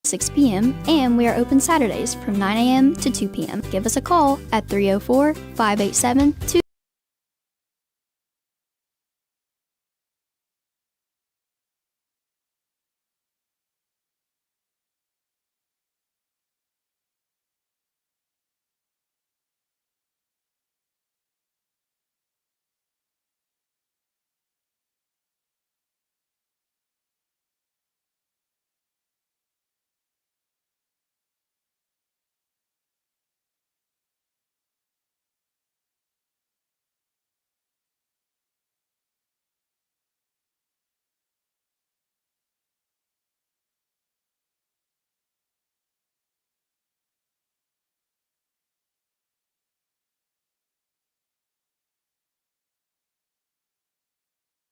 6 p.m., and we are open Saturdays from 9 a.m. to 2 p.m. Give us a call at 304-587-2.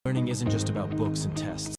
Learning isn't just about books and tests.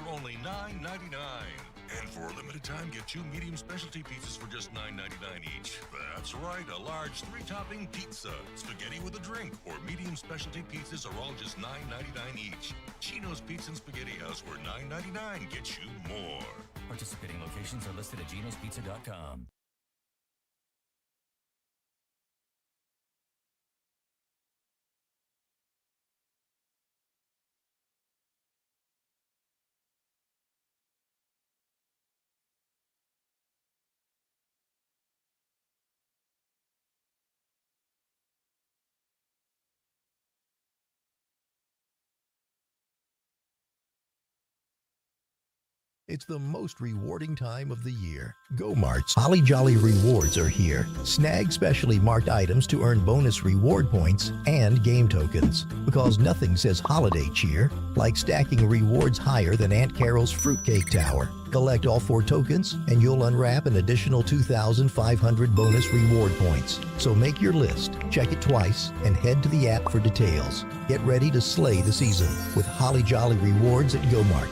only $9.99. And for a limited time, get 2 medium specialty pizzas for just $9.99 each. That's right, a large 3-topping pizza, spaghetti with a drink, or medium specialty pizzas are all just $9.99 each. Chino's Pizza and Spaghetti House, where $9.99 gets you more. Participating locations are listed at genospizza.com. It's the most rewarding time of the year. Go-Mart's Holly Jolly Rewards are here. Snag specially marked items to earn bonus reward points and game tokens. Because nothing says holiday cheer like stacking rewards higher than Aunt Carol's Fruitcake Tower. Collect all 4 tokens and you'll unwrap an additional 2,500 bonus reward points. So make your list, check it twice, and head to the app for details. Get ready to slay the season with Holly Jolly Rewards at Go-Mart.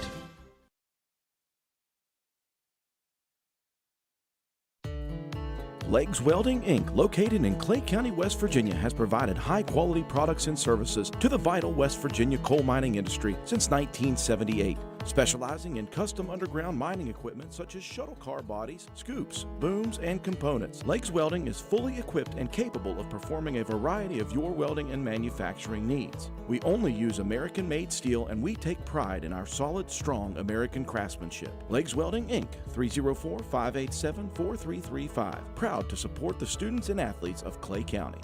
Legs Welding, Inc., located in Klay County, West Virginia, has provided high-quality products and services to the vital West Virginia coal mining industry since 1978, specializing in custom underground mining equipment such as shuttle car bodies, scoops, booms, and components. Legs Welding is fully equipped and capable of performing a variety of your welding and manufacturing needs. We only use American-made steel, and we take pride in our solid, strong American craftsmanship. Legs Welding, Inc., 304-587-4335. Proud to support the students and athletes of Klay County.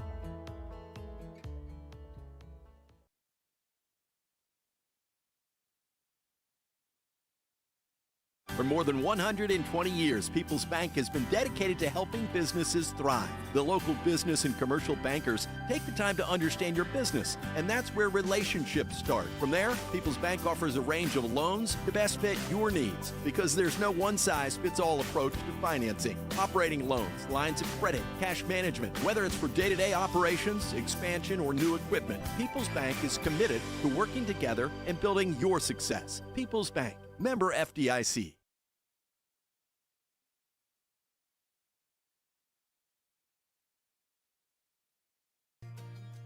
For more than 120 years, People's Bank has been dedicated to helping businesses thrive. The local business and commercial bankers take the time to understand your business, and that's where relationships start. From there, People's Bank offers a range of loans to best fit your needs, because there's no one-size-fits-all approach to financing. Operating loans, lines of credit, cash management, whether it's for day-to-day operations, expansion, or new equipment, People's Bank is committed to working together and building your success. People's Bank, member FDIC.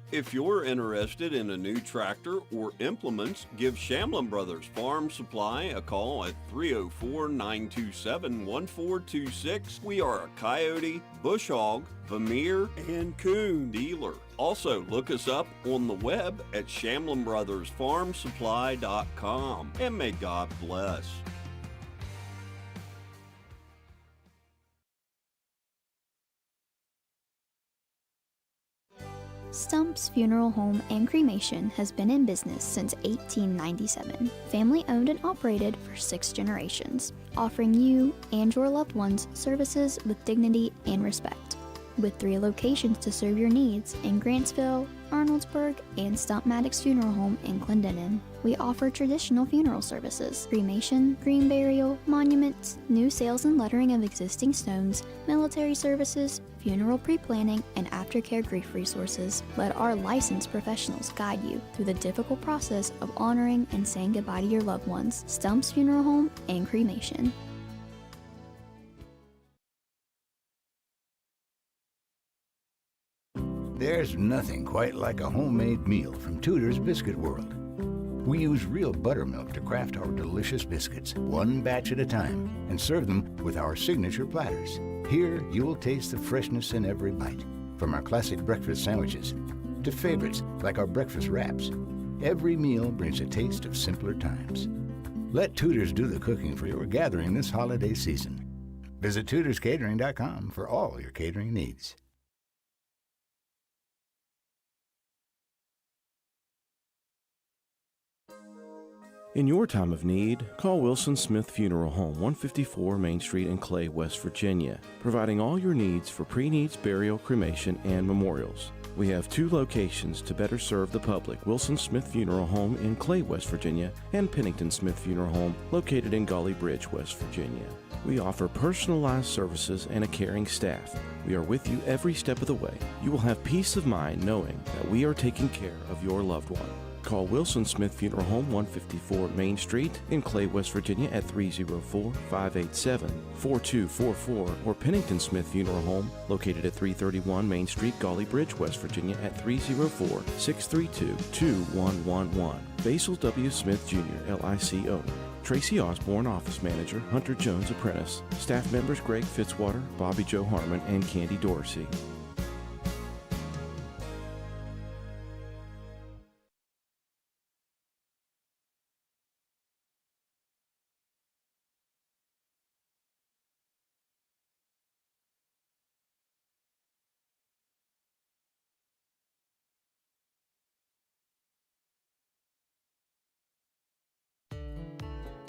If you're interested in a new tractor or implements, give Shamlin Brothers Farm Supply a call at 304-927-1426. We are a Coyote, Bush Hog, Vermeer, and Coon dealer. Also, look us up on the web at ShamlinBrothersFarmSupply.com. And may God bless. Stump's Funeral Home and Cremation has been in business since 1897. Family owned and operated for 6 generations, offering you and your loved ones services with dignity and respect. With 3 locations to serve your needs in Grantsville, Arnoldsburg, and Stump Maddox Funeral Home in Clendenin. We offer traditional funeral services, cremation, green burial, monuments, new sales and lettering of existing stones, military services, funeral pre-planning, and aftercare grief resources. Let our licensed professionals guide you through the difficult process of honoring and saying goodbye to your loved ones. Stump's Funeral Home and Cremation. There's nothing quite like a homemade meal from Tudor's Biscuit World. We use real buttermilk to craft our delicious biscuits, one batch at a time, and serve them with our signature platters. Here, you'll taste the freshness in every bite, from our classic breakfast sandwiches to favorites like our breakfast wraps. Every meal brings a taste of simpler times. Let Tudor's do the cooking for your gathering this holiday season. Visit TudorsCatering.com for all your catering needs. In your time of need, call Wilson Smith Funeral Home, 154 Main Street in Clay, West Virginia, providing all your needs for pre-needs, burial, cremation, and memorials. We have 2 locations to better serve the public: Wilson Smith Funeral Home in Clay, West Virginia, and Pennington Smith Funeral Home, located in Gully Bridge, West Virginia. We offer personalized services and a caring staff. We are with you every step of the way. You will have peace of mind knowing that we are taking care of your loved one. Call Wilson Smith Funeral Home, 154 Main Street in Clay, West Virginia at 304-587-4244, or Pennington Smith Funeral Home, located at 331 Main Street, Gully Bridge, West Virginia at 304-632-2111. Basil W. Smith Jr., LIC owner. Tracy Osborne, office manager. Hunter Jones, apprentice. Staff members Greg Fitzwater, Bobby Joe Harmon, and Candy Dorsey.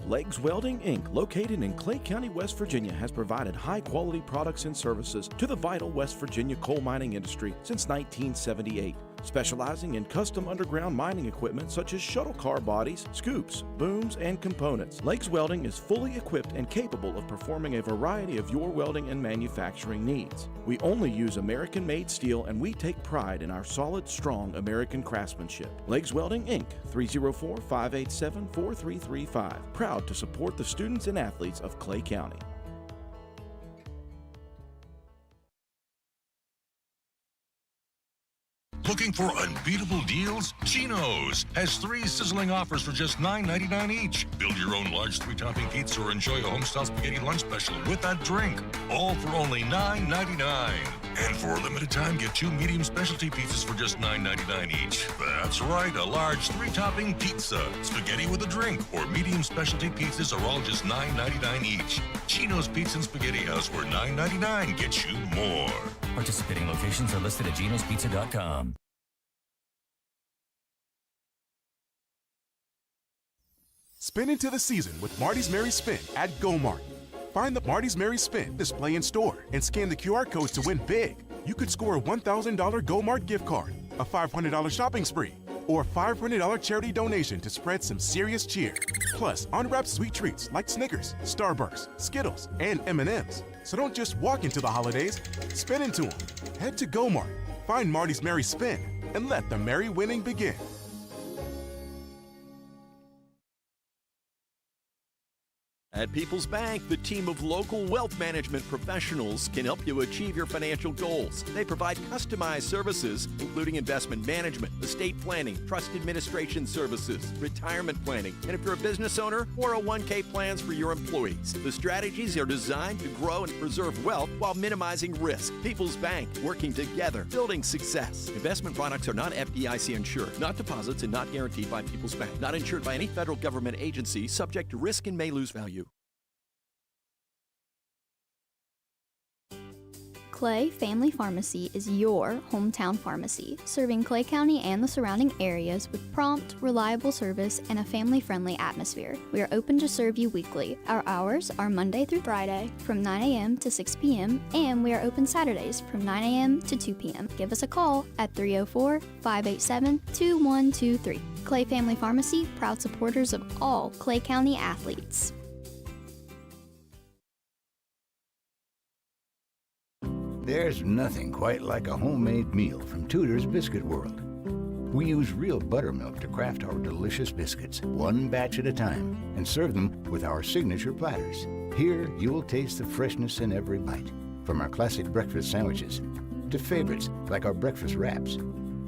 Legs Welding, Inc., located in Klay County, West Virginia, has provided high-quality products and services to the vital West Virginia coal mining industry since 1978, specializing in custom underground mining equipment such as shuttle car bodies, scoops, booms, and components. Legs Welding is fully equipped and capable of performing a variety of your welding and manufacturing needs. We only use American-made steel, and we take pride in our solid, strong American craftsmanship. Legs Welding, Inc., 304-587-4335. Proud to support the students and athletes of Klay County. Looking for unbeatable deals? Chino's has 3 sizzling offers for just $9.99 each. Build your own large 3-topping pizza or enjoy a homestyle spaghetti lunch special with that drink. All for only $9.99. And for a limited time, get 2 medium specialty pizzas for just $9.99 each. That's right, a large 3-topping pizza, spaghetti with a drink, or medium specialty pizzas are all just $9.99 each. Chino's Pizza and Spaghetti House, where $9.99 gets you more. Participating locations are listed at genospizza.com. Spin into the season with Marty's Merry Spin at GoMart. Find the Marty's Merry Spin display in store and scan the QR codes to win big. You could score a $1,000 GoMart gift card, a $500 shopping spree, or a $500 charity donation to spread some serious cheer. Plus, unwrapped sweet treats like Snickers, Starburst, Skittles, and M&Ms. So don't just walk into the holidays, spin into them. Head to GoMart, find Marty's Merry Spin, and let the merry winning begin. At People's Bank, the team of local wealth management professionals can help you achieve your financial goals. They provide customized services, including investment management, estate planning, trust administration services, retirement planning, and if you're a business owner, 401k plans for your employees. The strategies are designed to grow and preserve wealth while minimizing risk. People's Bank, working together, building success. Investment products are not FDIC insured, not deposits, and not guaranteed by People's Bank. Not insured by any federal government agency, subject to risk and may lose value. Klay Family Pharmacy is your hometown pharmacy, serving Klay County and the surrounding areas with prompt, reliable service and a family-friendly atmosphere. We are open to serve you weekly. Our hours are Monday through Friday from 9 a.m. to 6 p.m. and we are open Saturdays from 9 a.m. to 2 p.m. Give us a call at 304-587-2123. Klay Family Pharmacy, proud supporters of all Klay County athletes. There's nothing quite like a homemade meal from Tudor's Biscuit World. We use real buttermilk to craft our delicious biscuits, one batch at a time, and serve them with our signature platters. Here, you'll taste the freshness in every bite, from our classic breakfast sandwiches to favorites like our breakfast wraps.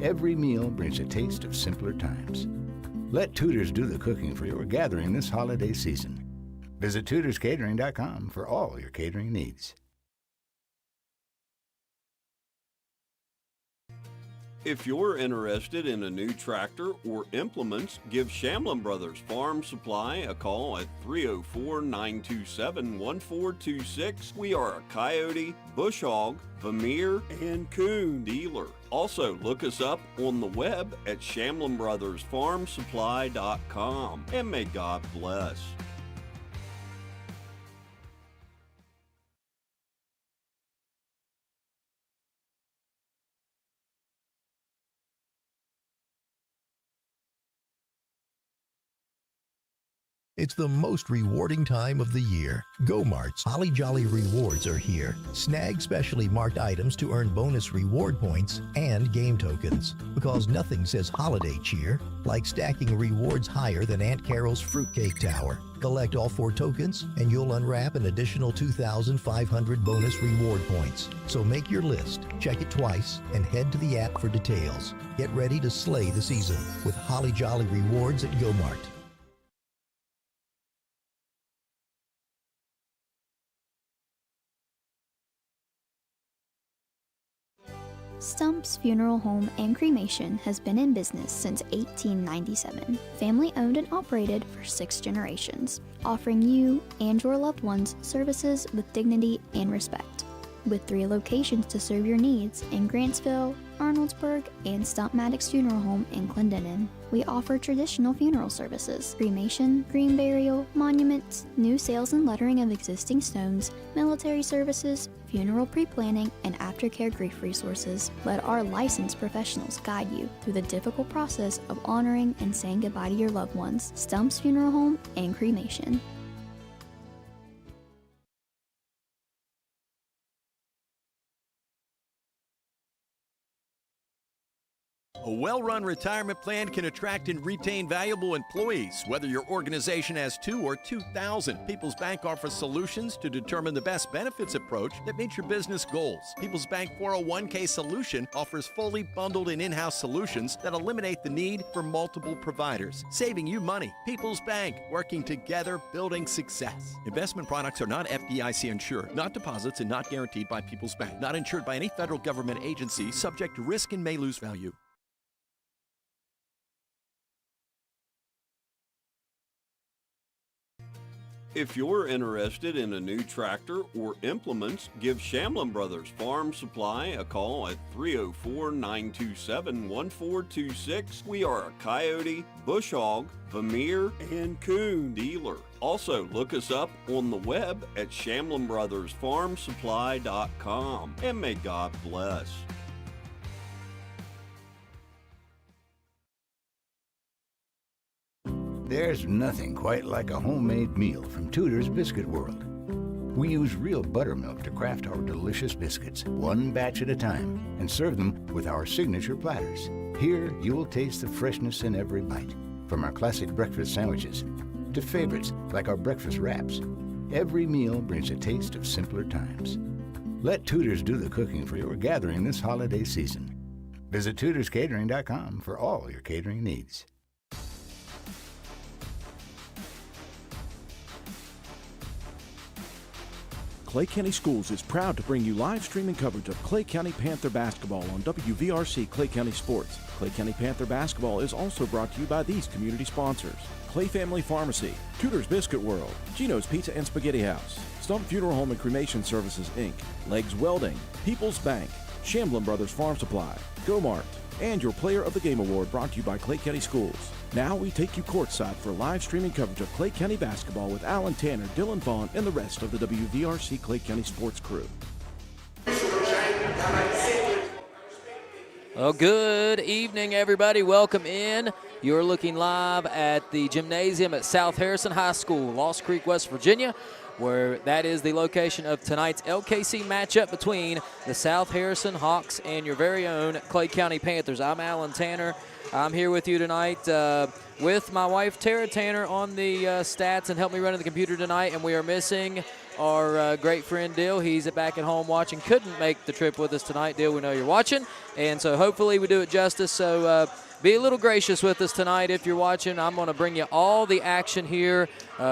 Every meal brings a taste of simpler times. Let Tudor's do the cooking for your gathering this holiday season. Visit tudorscatering.com for all your catering needs. If you're interested in a new tractor or implements, give Shamlin Brothers Farm Supply a call at 304-927-1426. We are a Coyote, Bush Hog, Vermeer, and Coon dealer. Also, look us up on the web at ShamlinBrothersFarmSupply.com. And may God bless. It's the most rewarding time of the year. Go-Mart's Holly Jolly Rewards are here. Snag specially marked items to earn bonus reward points and game tokens. Because nothing says holiday cheer like stacking rewards higher than Aunt Carol's Fruitcake Tower. Collect all 4 tokens and you'll unwrap an additional 2,500 bonus reward points. So make your list, check it twice, and head to the app for details. Get ready to slay the season with Holly Jolly Rewards at Go-Mart. Stump's Funeral Home and Cremation has been in business since 1897. Family owned and operated for 6 generations, offering you and your loved ones services with dignity and respect. With 3 locations to serve your needs in Grantsville, Arnoldsburg, and Stump Maddox Funeral Home in Clendenin. We offer traditional funeral services, cremation, green burial, monuments, new sales and lettering of existing stones, military services, funeral pre-planning, and aftercare grief resources. Let our licensed professionals guide you through the difficult process of honoring and saying goodbye to your loved ones. Stump's Funeral Home and Cremation. A well-run retirement plan can attract and retain valuable employees, whether your organization has 2 or 2,000. People's Bank offers solutions to determine the best benefits approach that meets your business goals. People's Bank 401k solution offers fully bundled and in-house solutions that eliminate the need for multiple providers, saving you money. People's Bank, working together, building success. Investment products are not FDIC insured, not deposits, and not guaranteed by People's Bank. Not insured by any federal government agency, subject to risk and may lose value. If you're interested in a new tractor or implements, give Shamlin Brothers Farm Supply a call at 304-927-1426. We are a Coyote, Bush Hog, Vermeer, and Coon dealer. Also, look us up on the web at ShamlinBrothersFarmSupply.com. And may God bless. There's nothing quite like a homemade meal from Tudor's Biscuit World. We use real buttermilk to craft our delicious biscuits, one batch at a time, and serve them with our signature platters. Here, you'll taste the freshness in every bite, from our classic breakfast sandwiches to favorites like our breakfast wraps. Every meal brings a taste of simpler times. Let Tudor's do the cooking for your gathering this holiday season. Visit TudorsCatering.com for all your catering needs. Klay County Schools is proud to bring you live streaming coverage of Klay County Panther basketball on WVRC Klay County Sports. Klay County Panther basketball is also brought to you by these community sponsors: Klay Family Pharmacy, Tudor's Biscuit World, Gino's Pizza and Spaghetti House, Stump Funeral Home and Cremation Services, Inc., Legs Welding, People's Bank, Shamblin Brothers Farm Supply, Go-Mart, and your Player of the Game Award brought to you by Klay County Schools. Now we take you courtside for live streaming coverage of Klay County basketball with Alan Tanner, Dylan Vaughn, and the rest of the WVRC Klay County Sports crew. Well, good evening, everybody. Welcome in. You're looking live at the gymnasium at South Harrison High School, Lost Creek, West Virginia, where that is the location of tonight's LKC matchup between the South Harrison Hawks and your very own Klay County Panthers. I'm Alan Tanner. I'm here with you tonight with my wife, Tara Tanner, on the stats and help me running the computer tonight, and we are missing our great friend Dill. He's back at home watching. Couldn't make the trip with us tonight. Dill, we know you're watching, and so hopefully we do it justice. So be a little gracious with us tonight if you're watching. I'm going to bring you all the action here,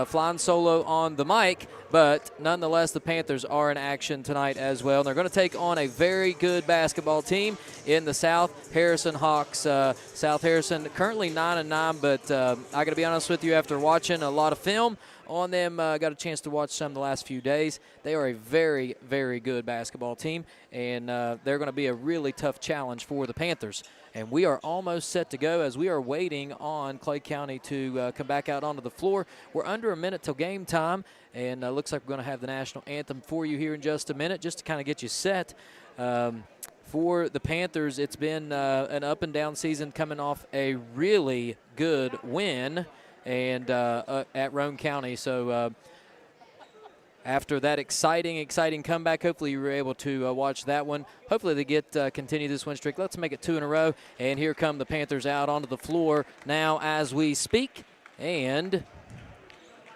flying solo on the mic, but nonetheless, the Panthers are in action tonight as well. And they're going to take on a very good basketball team in the South Harrison Hawks. South Harrison currently 9-9, but I got to be honest with you, after watching a lot of film on them, got a chance to watch some the last few days. They are a very, very good basketball team, and they're going to be a really tough challenge for the Panthers. And we are almost set to go as we are waiting on Klay County to come back out onto the floor. We're under a minute till game time, and looks like we're going to have the national anthem for you here in just a minute, just to kind of get you set. For the Panthers, it's been an up-and-down season, coming off a really good win and at Roane County. So after that exciting comeback, hopefully you were able to watch that one. Hopefully they get continue this win streak. Let's make it 2 in a row. And here come the Panthers out onto the floor now as we speak. And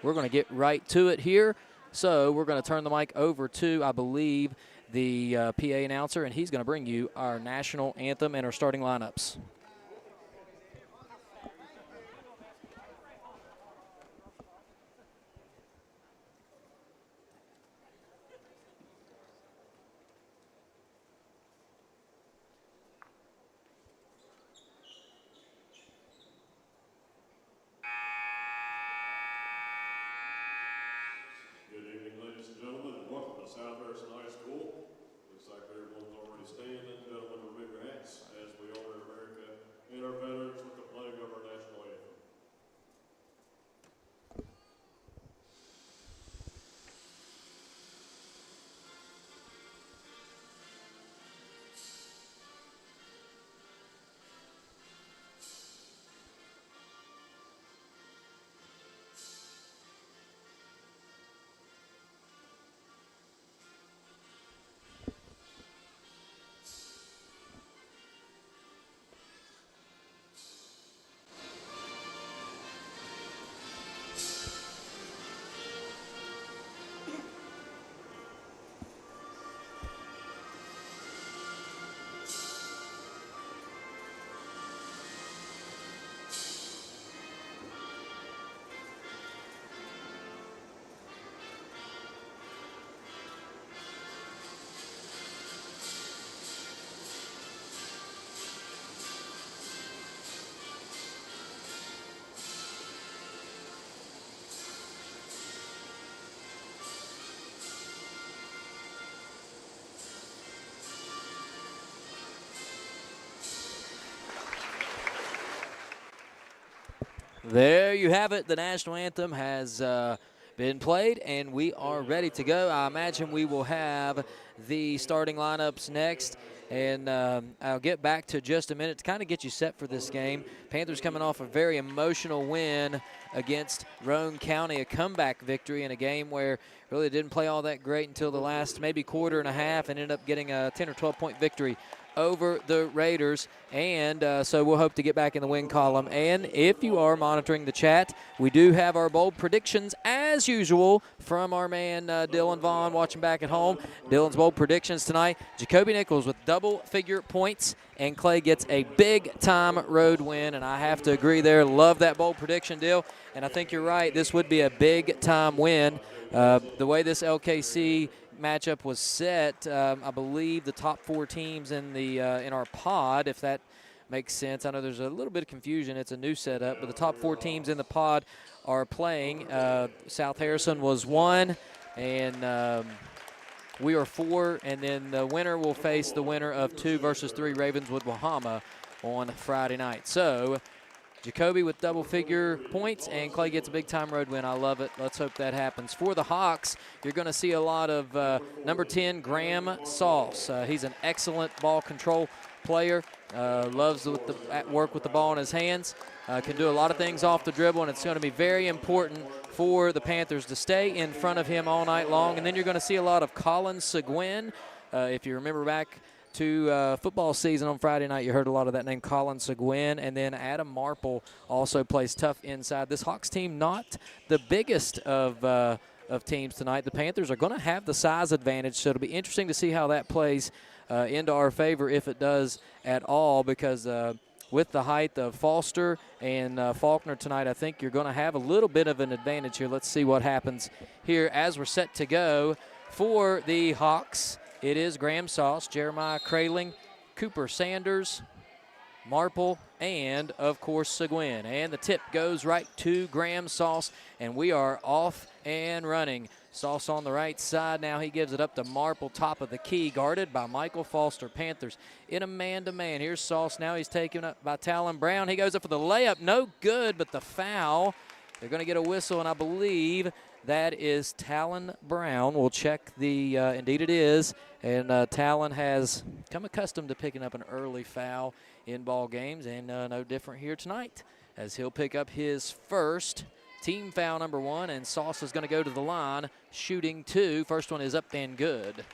we're going to get right to it here. So we're going to turn the mic over to, I believe, the PA announcer, and he's going to bring you our national anthem and our starting lineups. South Harrison High School. Looks like everyone's already standing. Gentlemen, remove your hats as we honor America and our veterans with the playing of our national anthem. There you have it. The national anthem has been played, and we are ready to go. I imagine we will have the starting lineups next, and I'll get back to just a minute to kind of get you set for this game. Panthers coming off a very emotional win against Roane County, a comeback victory in a game where really didn't play all that great until the last maybe quarter and a half, and ended up getting a 10 or 12-point victory over the Raiders. And so we'll hope to get back in the win column. And if you are monitoring the chat, we do have our bold predictions as usual from our man Dylan Vaughn watching back at home. Dylan's bold predictions tonight: Jacoby Nichols with double-figure points, and Klay gets a big-time road win. And I have to agree there. Love that bold prediction, Dill. And I think you're right. This would be a big-time win. The way this LKC matchup was set, I believe the top 4 teams in the in our pod, if that makes sense. I know there's a little bit of confusion. It's a new setup, but the top 4 teams in the pod are playing. South Harrison was 1, and we are 4, and then the winner will face the winner of 2 versus 3 Ravenswood Wahama on Friday night. So Jacoby with double-figure points, and Klay gets a big-time road win. I love it. Let's hope that happens. For the Hawks, you're going to see a lot of number 10, Graham Sauce. He's an excellent ball control player, loves work with the ball in his hands, can do a lot of things off the dribble, and it's going to be very important for the Panthers to stay in front of him all night long. And then you're going to see a lot of Colin Seguin. If you remember back to football season on Friday night, you heard a lot of that name, Colin Seguin. And then Adam Marple also plays tough inside. This Hawks team, not the biggest of teams tonight. The Panthers are going to have the size advantage, so it'll be interesting to see how that plays into our favor, if it does at all, because with the height of Foster and Faulkner tonight, I think you're going to have a little bit of an advantage here. Let's see what happens here as we're set to go for the Hawks. It is Graham Sauce, Jeremiah Kraling, Cooper Sanders, Marple, and, of course, Seguin. And the tip goes right to Graham Sauce, and we are off and running. Sauce on the right side now. He gives it up to Marple, top of the key, guarded by Michael Foster. Panthers in a man-to-man. Here's Sauce. Now he's taken up by Talon Brown. He goes up for the layup. No good, but the foul. They're going to get a whistle, and I believe that is Talon Brown. We'll check the indeed it is. And Talon has come accustomed to picking up an early foul in ball games, and no different here tonight. as he'll pick up his first team foul number 1, and Sauce is going to go to the line, shooting 2. First one is up and good.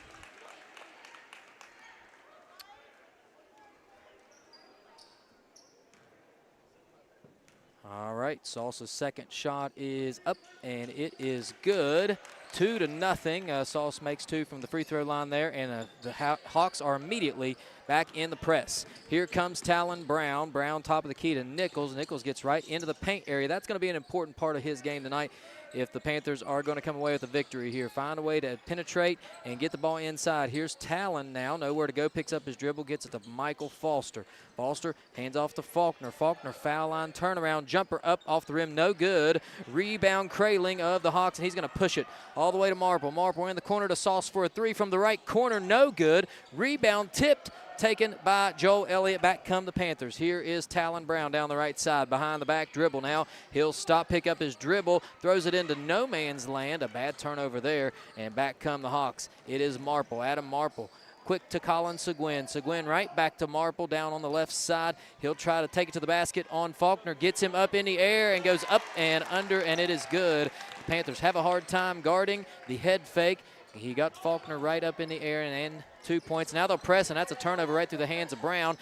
All right, Sauce's second shot is up, and it is good. 2-0. Sauce makes 2 from the free throw line there, and the Hawks are immediately back in the press. Here comes Talon Brown. Brown top of the key to Nichols. Nichols gets right into the paint area. That's going to be an important part of his game tonight if the Panthers are going to come away with a victory here. Find a way to penetrate and get the ball inside. Here's Talon now. Nowhere to go. Picks up his dribble. Gets it to Michael Foster. Foster hands off to Faulkner. Faulkner foul line turnaround. Jumper up off the rim. No good. Rebound Kraling of the Hawks, and he's going to push it all the way to Marple. Marple in the corner to Sauce for a 3 from the right corner. No good. Rebound tipped. Taken by Joel Elliott. Back come the Panthers. Here is Talon Brown down the right side. Behind the back dribble now. He'll stop, pick up his dribble, throws it into no man's land. A bad turnover there, and back come the Hawks. It is Marple, Adam Marple. Quick to Colin Seguin. Seguin right back to Marple down on the left side. He'll try to take it to the basket on Faulkner. Gets him up in the air and goes up and under, and it is good. The Panthers have a hard time guarding the head fake. He got Faulkner right up in the air and 2 points. Now they'll press, and that's a turnover right through the hands of Brown.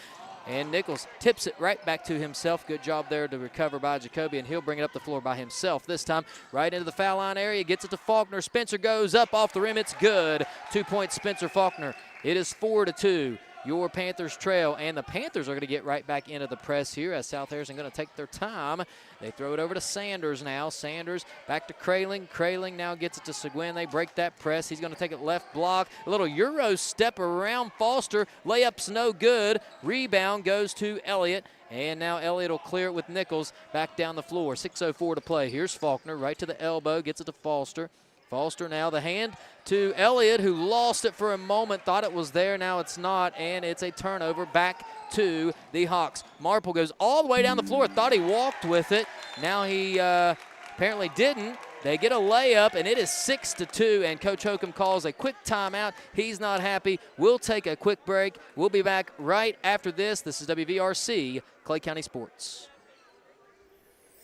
And Nichols tips it right back to himself. Good job there to recover by Jacoby, and he'll bring it up the floor by himself this time. Right into the foul line area, gets it to Faulkner. Spencer goes up off the rim. It's good. 2 point Spencer Faulkner. It is 4-2. Your Panthers trail, and the Panthers are going to get right back into the press here as South Harrison going to take their time. They throw it over to Sanders now. Sanders back to Kraling. Kraling now gets it to Seguin. They break that press. He's going to take it left block. A little Euro step around Foster. Layup's no good. Rebound goes to Elliott. And now Elliott will clear it with Nichols back down the floor. 6:04 to play. Here's Faulkner right to the elbow. Gets it to Foster. Foster now the hand to Elliott, who lost it for a moment, thought it was there, now it's not, and it's a turnover back to the Hawks. Marple goes all the way down the floor, thought he walked with it. Now he apparently didn't. They get a layup, and it is 6-2, and Coach Holcomb calls a quick timeout. He's not happy. We'll take a quick break. We'll be back right after this. This is WVRC, Clay County Sports.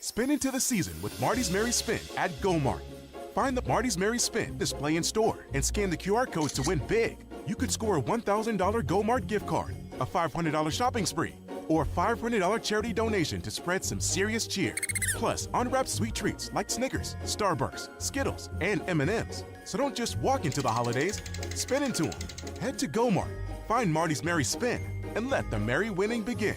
Spin into the season with Marty's Merry Spin at Go Mart. Find the Marty's Merry Spin display in store and scan the QR codes to win big. You could score a $1,000 Go Mart gift card, a $500 shopping spree, or a $500 charity donation to spread some serious cheer. Plus, unwrapped sweet treats like Snickers, Starburst, Skittles, and M&Ms. So don't just walk into the holidays, spin into them. Head to Go Mart, find Marty's Merry Spin, and let the merry winning begin.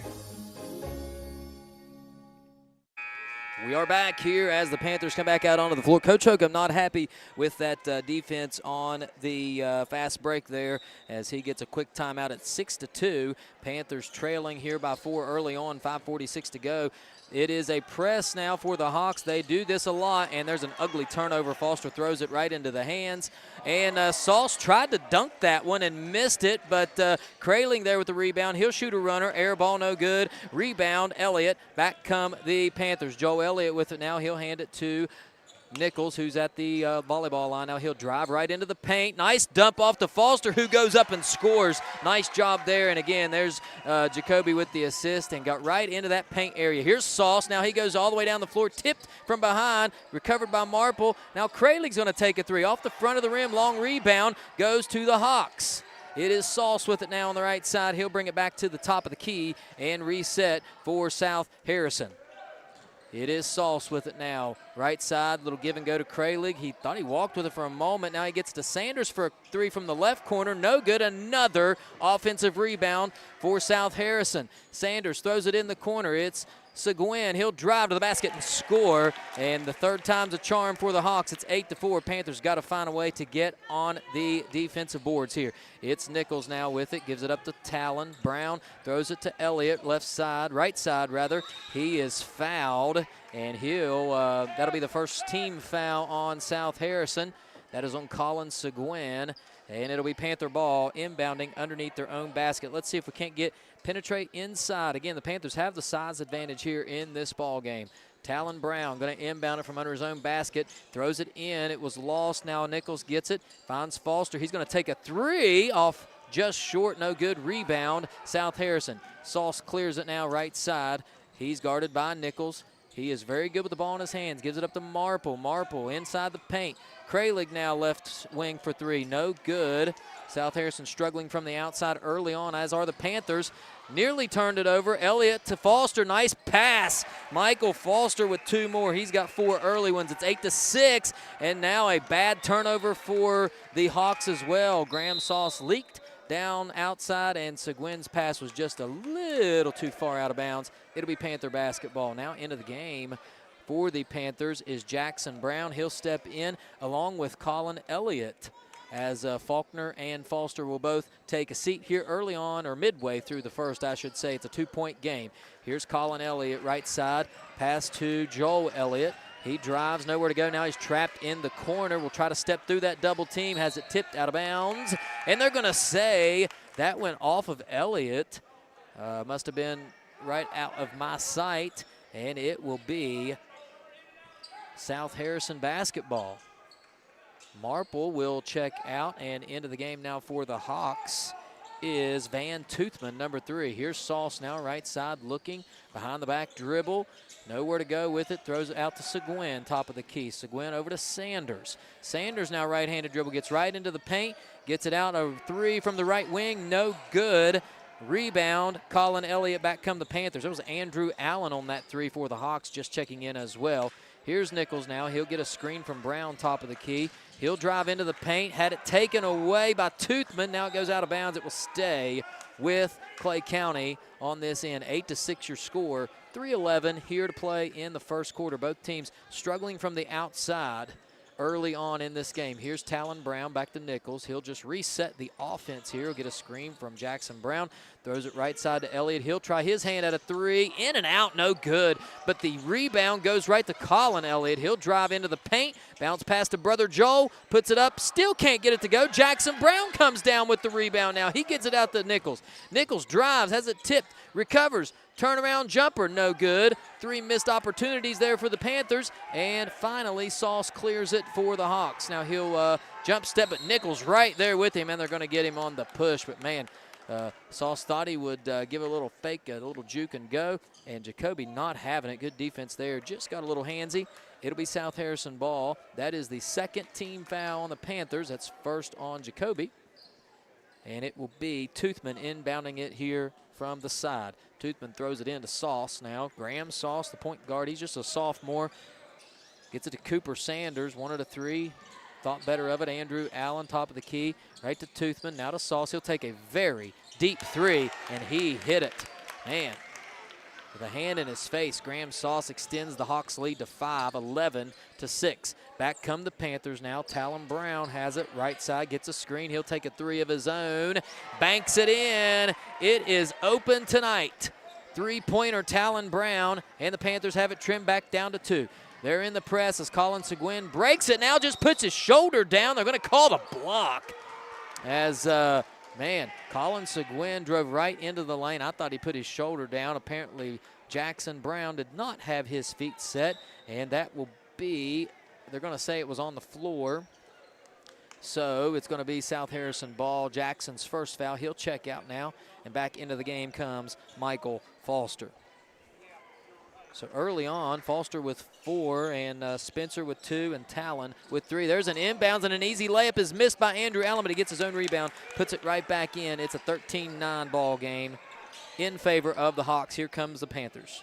We are back here as the Panthers come back out onto the floor. Coach Holcomb not happy with that defense on the fast break there as he gets a quick timeout at 6-2. Panthers trailing here by 4 early on, 5:46 to go. It is a press now for the Hawks. They do this a lot, and there's an ugly turnover. Foster throws it right into the hands. And Sauce tried to dunk that one and missed it, but Kraling there with the rebound. He'll shoot a runner. Air ball no good. Rebound, Elliott. Back come the Panthers. Joe Elliott with it now. He'll hand it to Nichols, who's at the volleyball line. Now he'll drive right into the paint. Nice dump off to Foster, who goes up and scores. Nice job there. And again, there's Jacoby with the assist and got right into that paint area. Here's Sauce. Now he goes all the way down the floor, tipped from behind, recovered by Marple. Now Kralig's going to take a 3 off the front of the rim. Long rebound goes to the Hawks. It is Sauce with it now on the right side. He'll bring it back to the top of the key and reset for South Harrison. It is Sauce with it now. Right side, little give and go to Kralig. He thought he walked with it for a moment. Now he gets to Sanders for a 3 from the left corner. No good. Another offensive rebound for South Harrison. Sanders throws it in the corner. It's Seguin. He'll drive to the basket and score. And the third time's a charm for the Hawks. It's 8-4. Panthers got to find a way to get on the defensive boards here. It's Nichols now with it. Gives it up to Talon. Brown throws it to Elliott. Left side, right side rather. He is fouled. And he'll, that'll be the first team foul on South Harrison. That is on Colin Seguin. And it'll be Panther ball inbounding underneath their own basket. Let's see if we can't penetrate inside. Again, the Panthers have the size advantage here in this ball game. Talon Brown going to inbound it from under his own basket. Throws it in. It was lost. Now Nichols gets it. Finds Foster. He's going to take a 3 off just short. No good. Rebound, South Harrison. Sauce clears it now right side. He's guarded by Nichols. He is very good with the ball in his hands. Gives it up to Marple. Marple inside the paint. Kralik now left wing for three. No good. South Harrison struggling from the outside early on, as are the Panthers. Nearly turned it over. Elliott to Foster. Nice pass. Michael Foster with two more. He's got 4 early ones. It's 8-6. And now a bad turnover for the Hawks as well. Graham Sauce leaked down outside, and Seguin's pass was just a little too far out of bounds. It'll be Panther basketball. Now into the game for the Panthers is Jackson Brown. He'll step in along with Colin Elliott, as Faulkner and Foster will both take a seat here early on, or midway through the first, I should say. It's a 2-point game. Here's Colin Elliott right side. Pass to Joel Elliott. He drives, nowhere to go. Now he's trapped in the corner. Will try to step through that double team. Has it tipped out of bounds. And they're going to say that went off of Elliott. Must have been right out of my sight. And it will be South Harrison basketball. Marple will check out, and into the game now for the Hawks is Van Toothman, number 3. Here's Sauce now, right side, looking behind the back dribble. Nowhere to go with it. Throws it out to Seguin, top of the key. Seguin over to Sanders. Sanders now right-handed dribble, gets right into the paint, gets it out of 3 from the right wing. No good. Rebound, Colin Elliott. Back come the Panthers. There was Andrew Allen on that 3 for the Hawks, just checking in as well. Here's Nichols now. He'll get a screen from Brown, top of the key. He'll drive into the paint. Had it taken away by Toothman. Now it goes out of bounds. It will stay with Klay County on this end. 8-6 your score. 3:11 here to play in the first quarter. Both teams struggling from the outside early on in this game. Here's Talon Brown back to Nichols. He'll just reset the offense here. He'll get a screen from Jackson Brown. Throws it right side to Elliott. He'll try his hand at a 3. In and out, no good. But the rebound goes right to Colin Elliott. He'll drive into the paint. Bounce pass to brother Joel. Puts it up. Still can't get it to go. Jackson Brown comes down with the rebound now. He gets it out to Nichols. Nichols drives, has it tipped, recovers. Turnaround jumper, no good. 3 missed opportunities there for the Panthers. And finally, Sauce clears it for the Hawks. Now he'll jump step, but Nichols right there with him, and they're going to get him on the push. But, man, Sauce thought he would give a little fake, a little juke and go. And Jacoby not having it. Good defense there. Just got a little handsy. It'll be South Harrison ball. That is the second team foul on the Panthers. That's first on Jacoby. And it will be Toothman inbounding it here from the side. Toothman throws it into Sauce now. Graham Sauce, the point guard. He's just a sophomore. Gets it to Cooper Sanders, 1 out of 3. Thought better of it. Andrew Allen, top of the key. Right to Toothman, now to Sauce. He'll take a very deep 3, and he hit it. Man, with a hand in his face, Graham Sauce extends the Hawks lead to 5, 11-6. Back come the Panthers now. Talon Brown has it right side, gets a screen. He'll take a 3 of his own, banks it in. It is open tonight. 3-pointer Talon Brown, and the Panthers have it trimmed back down to 2. They're in the press as Colin Seguin breaks it now, just puts his shoulder down. They're going to call the block as, man, Colin Seguin drove right into the lane. I thought he put his shoulder down. Apparently, Jackson Brown did not have his feet set, and that will be, they're going to say it was on the floor. So it's going to be South Harrison ball. Jackson's first foul. He'll check out now, and back into the game comes Michael Foster. So early on, Foster with 4, and Spencer with 2, and Talon with 3. There's an inbounds, and an easy layup is missed by Andrew Allen, but he gets his own rebound, puts it right back in. It's a 13-9 ball game in favor of the Hawks. Here comes the Panthers.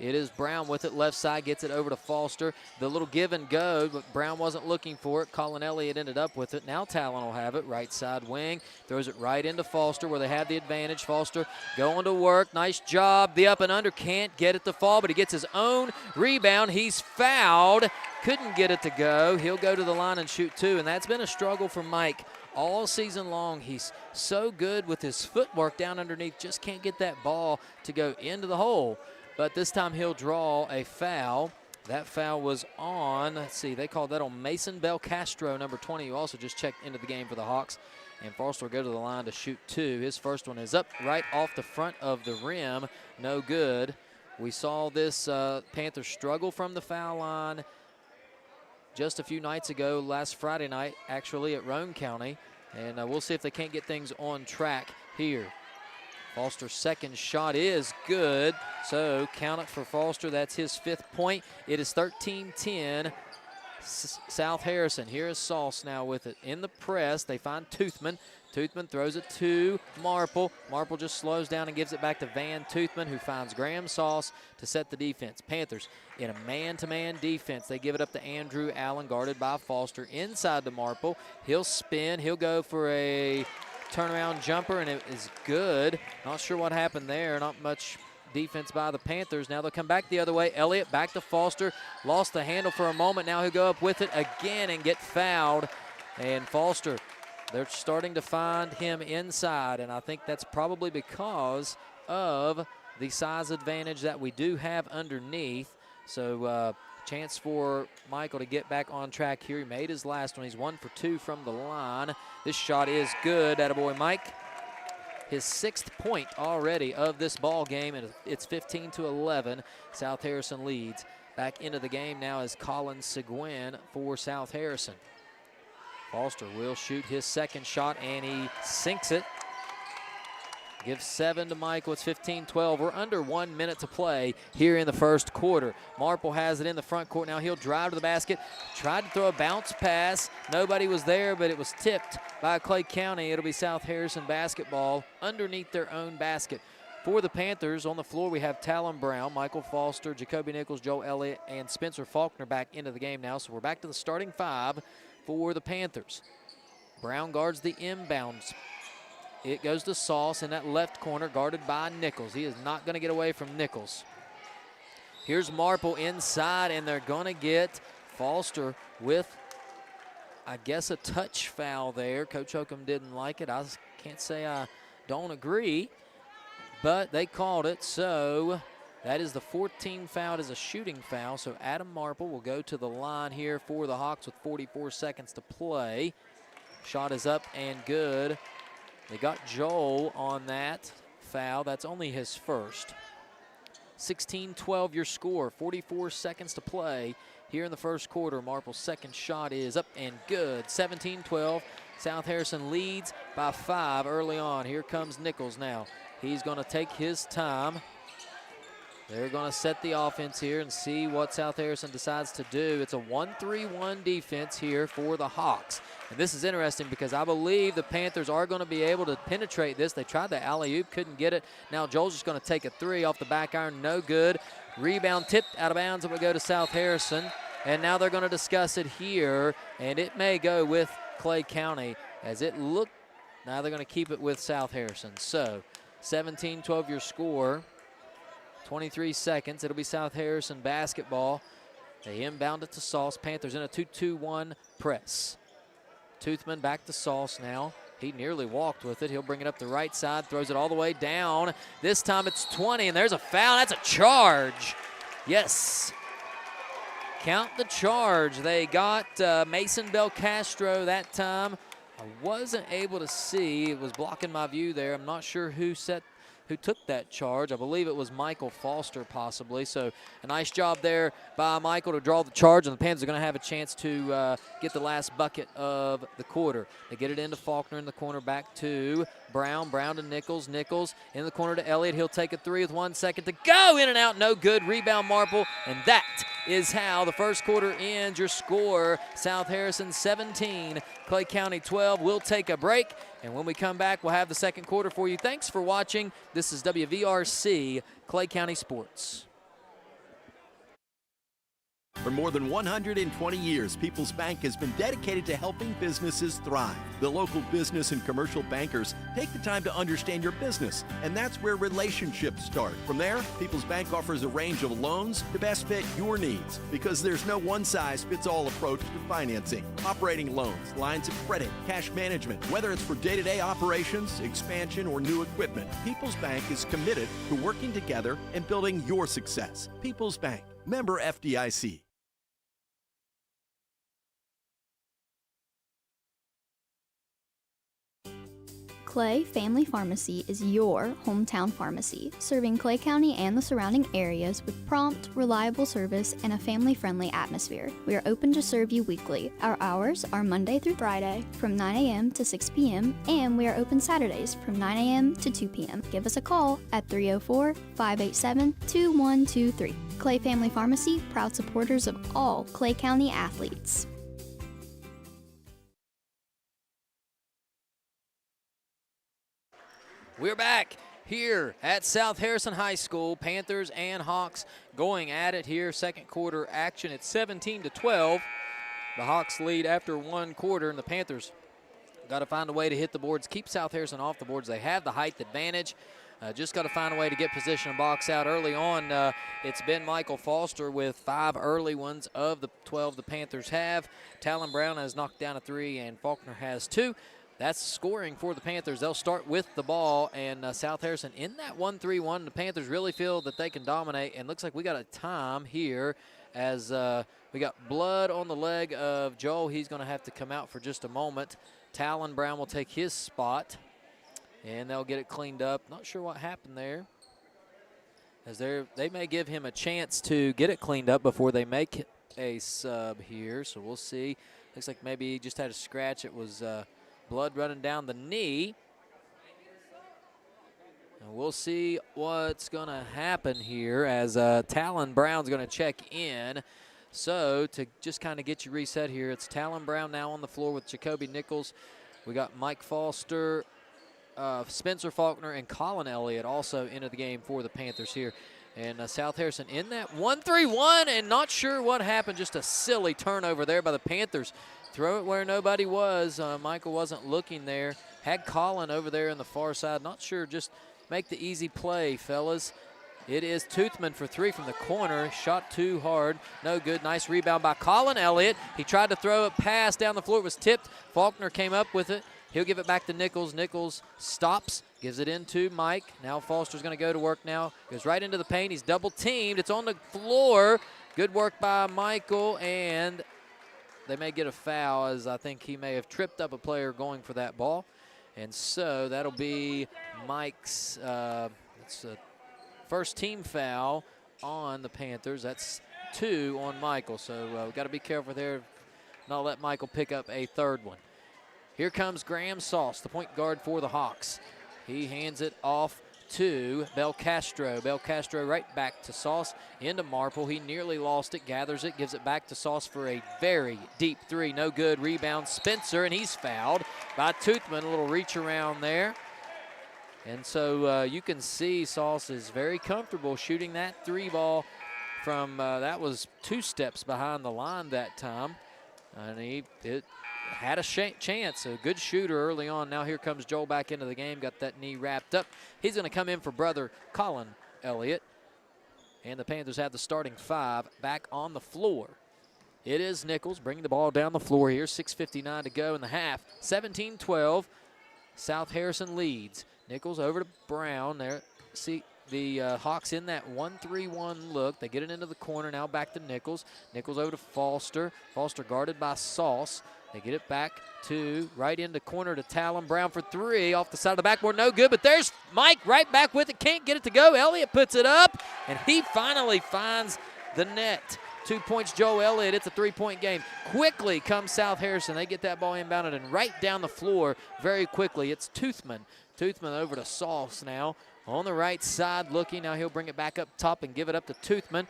It is Brown with it, left side, gets it over to Foster. The little give and go, but Brown wasn't looking for it. Colin Elliott ended up with it. Now Talon will have it, right side wing. Throws it right into Foster where they have the advantage. Foster going to work, nice job. The up and under, can't get it to fall, but he gets his own rebound. He's fouled, couldn't get it to go. He'll go to the line and shoot 2, and that's been a struggle for Mike all season long. He's so good with his footwork down underneath, just can't get that ball to go into the hole. But this time he'll draw a foul. That foul was on, let's see, they called that on Mason Belcastro, number 20, who also just checked into the game for the Hawks. And Foster will go to the line to shoot 2. His first one is up right off the front of the rim. No good. We saw this Panthers struggle from the foul line just a few nights ago, last Friday night, actually, at Roane County. And we'll see if they can't get things on track here. Foster's second shot is good, so count it for Foster. That's his 5th point. It is 13-10. South Harrison. Here is Sauce now with it in the press. They find Toothman. Toothman throws it to Marple. Marple just slows down and gives it back to Van Toothman, who finds Graham Sauce to set the defense. Panthers in a man-to-man defense. They give it up to Andrew Allen, guarded by Foster. Inside to Marple. He'll spin. He'll go for a turnaround jumper, and it is good. Not sure what happened there. Not much defense by the Panthers. Now they'll come back the other way. Elliott back to Foster. Lost the handle for a moment. Now he'll go up with it again and get fouled. And Foster, they're starting to find him inside, and I think that's probably because of the size advantage that we do have underneath. So chance for Michael to get back on track here. He made his last one. He's 1 for 2 from the line. This shot is good. Attaboy Mike. His 6th point already of this ball game, and it's 15-11. South Harrison leads. Back into the game now is Colin Seguin for South Harrison. Foster will shoot his second shot, and he sinks it. Gives 7 to Michael. It's 15-12. We're under 1 minute to play here in the first quarter. Marple has it in the front court. Now he'll drive to the basket. Tried to throw a bounce pass. Nobody was there, but it was tipped by Klay County. It'll be South Harrison basketball underneath their own basket. For the Panthers, on the floor we have Talon Brown, Michael Foster, Jacoby Nichols, Joe Elliott, and Spencer Faulkner back into the game now. So we're back to the starting 5 for the Panthers. Brown guards the inbounds. It goes to Sauce in that left corner, guarded by Nichols. He is not going to get away from Nichols. Here's Marple inside, and they're going to get Foster with, I guess, a touch foul there. Coach Holcomb didn't like it. I can't say I don't agree, but they called it. So that is the 14th foul as a shooting foul. So Adam Marple will go to the line here for the Hawks with 44 seconds to play. Shot is up and good. They got Joel on that foul. That's only his first. 16-12 your score. 44 seconds to play here in the first quarter. Marple's second shot is up and good. 17-12. South Harrison leads by 5 early on. Here comes Nichols now. He's going to take his time. They're going to set the offense here and see what South Harrison decides to do. It's a 1-3-1 defense here for the Hawks. And this is interesting because I believe the Panthers are going to be able to penetrate this. They tried the alley-oop, couldn't get it. Now Joel's just going to take a 3 off the back iron, no good. Rebound tipped out of bounds. It will go to South Harrison. And now they're going to discuss it here, and it may go with Klay County as it looked. Now they're going to keep it with South Harrison. So 17-12 your score. 23 seconds. It'll be South Harrison basketball. They inbound it to Sauce. Panthers in a 2-2-1 press. Toothman back to Sauce now. He nearly walked with it. He'll bring it up the right side, throws it all the way down. This time it's 20, and there's a foul. That's a charge. Yes. Count the charge. They got Mason Belcastro that time. I wasn't able to see. It was blocking my view there. I'm not sure who took that charge. I believe it was Michael Foster possibly. So a nice job there by Michael to draw the charge, and the Panthers are going to have a chance to get the last bucket of the quarter. They get it into Faulkner in the corner, back to Brown. Brown to Nichols. Nichols in the corner to Elliott. He'll take a 3 with 1 second to go. In and out, no good. Rebound Marple, and that is how the first quarter ends. Your score, South Harrison 17, Klay County 12. We'll take a break, and when we come back, we'll have the second quarter for you. Thanks for watching. This is WVRC Klay County Sports. For more than 120 years, People's Bank has been dedicated to helping businesses thrive. The local business and commercial bankers take the time to understand your business, and that's where relationships start. From there, People's Bank offers a range of loans to best fit your needs, because there's no one-size-fits-all approach to financing. Operating loans, lines of credit, cash management, whether it's for day-to-day operations, expansion, or new equipment, People's Bank is committed to working together and building your success. People's Bank, member FDIC. Klay Family Pharmacy is your hometown pharmacy, serving Klay County and the surrounding areas with prompt, reliable service and a family-friendly atmosphere. We are open to serve you weekly. Our hours are Monday through Friday from 9 a.m. to 6 p.m. and we are open Saturdays from 9 a.m. to 2 p.m. Give us a call at 304-587-2123. Klay Family Pharmacy, proud supporters of all Klay County athletes. We're back here at South Harrison High School. Panthers and Hawks going at it here. Second quarter action. It's 17-12. The Hawks lead after one quarter, and the Panthers got to find a way to hit the boards, keep South Harrison off the boards. They have the height advantage. Just got to find a way to get position and box out early on. It's been Michael Foster with 5 early ones of the 12 the Panthers have. Talon Brown has knocked down a 3, and Faulkner has 2. That's scoring for the Panthers. They'll start with the ball, and South Harrison in that 1-3-1. The Panthers really feel that they can dominate, and looks like we got a time here as we got blood on the leg of Joel. He's going to have to come out for just a moment. Talon Brown will take his spot, and they'll get it cleaned up. Not sure what happened there, as they may give him a chance to get it cleaned up before they make a sub here, so we'll see. Looks like maybe he just had a scratch. It was blood running down the knee. And we'll see what's going to happen here as Talon Brown's going to check in. So to just kind of get you reset here, it's Talon Brown now on the floor with Jacoby Nichols. We got Mike Foster, Spencer Faulkner, and Colin Elliott also into the game for the Panthers here. And South Harrison in that 1-3-1, and not sure what happened. Just a silly turnover there by the Panthers. Throw it where nobody was. Michael wasn't looking there. Had Colin over there on the far side. Not sure, just make the easy play, fellas. It is Toothman for 3 from the corner. Shot too hard. No good. Nice rebound by Colin Elliott. He tried to throw it past down the floor. It was tipped. Faulkner came up with it. He'll give it back to Nichols. Nichols stops, gives it into Mike. Now Foster's going to go to work now. Goes right into the paint. He's double teamed. It's on the floor. Good work by Michael, and they may get a foul, as I think he may have tripped up a player going for that ball. And so that'll be Mike's first team foul on the Panthers. That's 2 on Michael. So we've got to be careful there, not let Michael pick up a third one. Here comes Graham Sauce, the point guard for the Hawks. He hands it off to Belcastro. Belcastro right back to Sauce, into Marple. He nearly lost it, gathers it, gives it back to Sauce for a very deep 3. No good. Rebound Spencer, and he's fouled by Toothman. A little reach around there. And so you can see Sauce is very comfortable shooting that 3 ball from, that was 2 steps behind the line that time. And it had a chance. A good shooter early on. Now here comes Joel back into the game. Got that knee wrapped up. He's going to come in for brother Colin Elliott. And the Panthers have the starting 5 back on the floor. It is Nichols bringing the ball down the floor here. 6:59 to go in the half. 17-12. South Harrison leads. Nichols over to Brown there. See the Hawks in that 1-3-1 look. They get it into the corner. Now back to Nichols. Nichols over to Foster. Foster guarded by Sauce. They get it back to right into corner to Talon Brown for 3 off the side of the backboard. No good, but there's Mike right back with it. Can't get it to go. Elliott puts it up, and he finally finds the net. 2 points, Joe Elliott. It's a 3-point game. Quickly comes South Harrison. They get that ball inbounded and right down the floor very quickly. It's Toothman. Toothman over to Sauce now. On the right side looking. Now he'll bring it back up top and give it up to Toothman.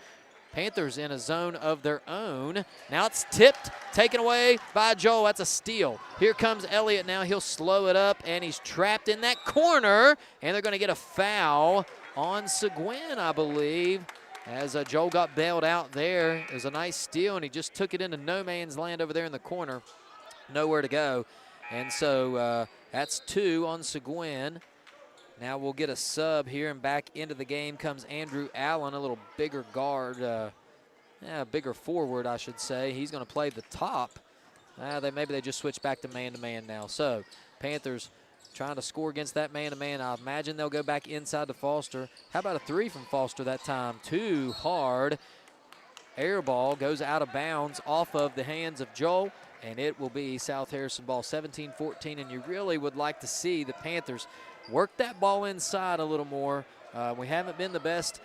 Panthers in a zone of their own. Now it's tipped, taken away by Joel. That's a steal. Here comes Elliott now. He'll slow it up, and he's trapped in that corner. And they're going to get a foul on Seguin, I believe, as Joel got bailed out there. It was a nice steal, and he just took it into no man's land over there in the corner. Nowhere to go. And so that's 2 on Seguin. Now we'll get a sub here, and back into the game comes Andrew Allen, a little bigger guard, bigger forward, I should say. He's going to play the top. Maybe they just switch back to man-to-man now. So Panthers trying to score against that man-to-man. I imagine they'll go back inside to Foster. How about a 3 from Foster that time? Too hard. Air ball goes out of bounds off of the hands of Joel, and it will be South Harrison ball, 17-14, and you really would like to see the Panthers work that ball inside a little more. We haven't been the best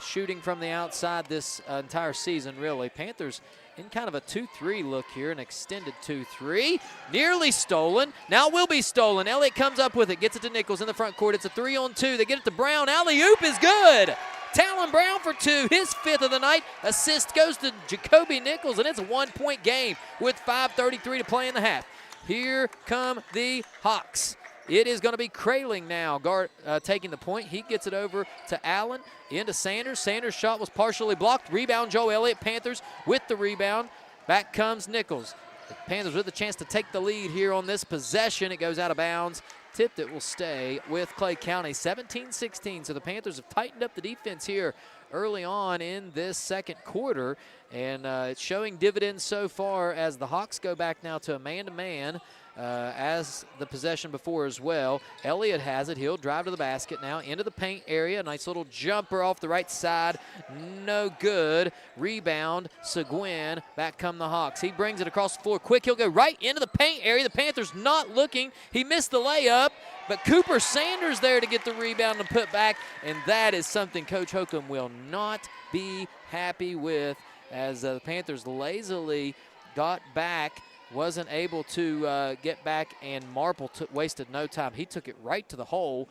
shooting from the outside this entire season, really. Panthers in kind of a 2-3 look here, an extended 2-3. Nearly stolen. Now will be stolen. Elliott comes up with it, gets it to Nichols in the front court. It's a 3-on-2. They get it to Brown. Alley-oop is good. Talon Brown for 2, his 5th of the night. Assist goes to Jacoby Nichols, and it's a 1-point game with 5:33 to play in the half. Here come the Hawks. It is going to be Kraling now taking the point. He gets it over to Allen, into Sanders. Sanders' shot was partially blocked. Rebound, Joe Elliott. Panthers with the rebound. Back comes Nichols. The Panthers with a chance to take the lead here on this possession. It goes out of bounds. Tipped it will stay with Klay County, 17-16. So the Panthers have tightened up the defense here early on in this second quarter, and it's showing dividends so far as the Hawks go back now to a man-to-man as the possession before as well. Elliott has it. He'll drive to the basket now into the paint area. Nice little jumper off the right side. No good. Rebound, Seguin. Back come the Hawks. He brings it across the floor quick. He'll go right into the paint area. The Panthers not looking. He missed the layup, but Cooper Sanders there to get the rebound and put back, and that is something Coach Holcomb will not be happy with as the Panthers lazily got back. Wasn't able to get back, and Marple wasted no time. He took it right to the hole.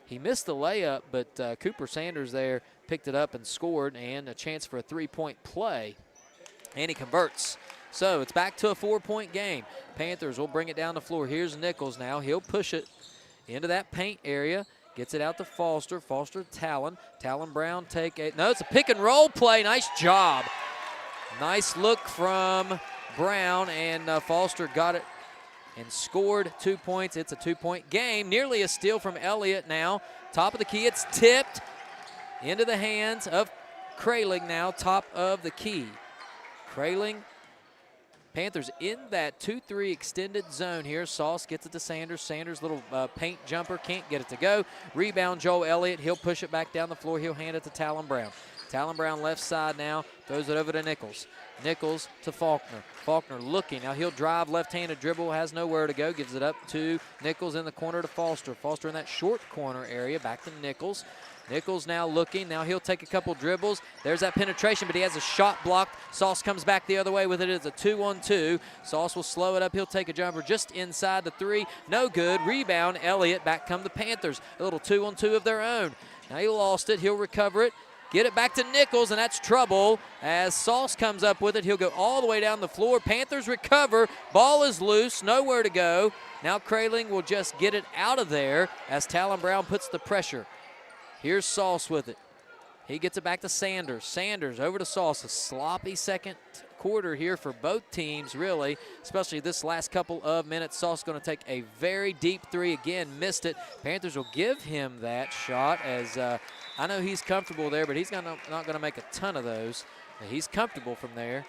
He missed the layup, but Cooper Sanders there picked it up and scored, and a chance for a 3-point play, and he converts. So it's back to a 4-point game. Panthers will bring it down the floor. Here's Nichols now. He'll push it into that paint area. Gets it out to Foster. Foster to Talon. Talon Brown take it. No, it's a pick and roll play. Nice job. Nice look from Brown, and Foster got it and scored 2 points. It's a 2-point game. Nearly a steal from Elliott now. Top of the key. It's tipped into the hands of Kraling now, top of the key. Kraling, Panthers in that 2-3 extended zone here. Sauce gets it to Sanders. Sanders, little paint jumper, can't get it to go. Rebound, Joe Elliott. He'll push it back down the floor. He'll hand it to Talon Brown. Talon Brown left side now, throws it over to Nichols. Nichols to Faulkner. Faulkner looking. Now he'll drive, left-handed dribble, has nowhere to go. Gives it up to Nichols in the corner to Foster. Foster in that short corner area, back to Nichols. Nichols now looking. Now he'll take a couple dribbles. There's that penetration, but he has a shot blocked. Sauce comes back the other way with it. It's a 2-on-2. Sauce will slow it up. He'll take a jumper just inside the 3. No good. Rebound, Elliott. Back come the Panthers. A little 2-on-2 of their own. Now he lost it. He'll recover it. Get it back to Nichols, and that's trouble as Sauce comes up with it. He'll go all the way down the floor. Panthers recover. Ball is loose. Nowhere to go. Now Kraling will just get it out of there as Talon Brown puts the pressure. Here's Sauce with it. He gets it back to Sanders. Sanders over to Sauce. A sloppy second quarter here for both teams, really, especially this last couple of minutes. Sauce going to take a very deep 3 again. Missed it. Panthers will give him that shot as I know he's comfortable there, but he's not going to make a ton of those. He's comfortable from there.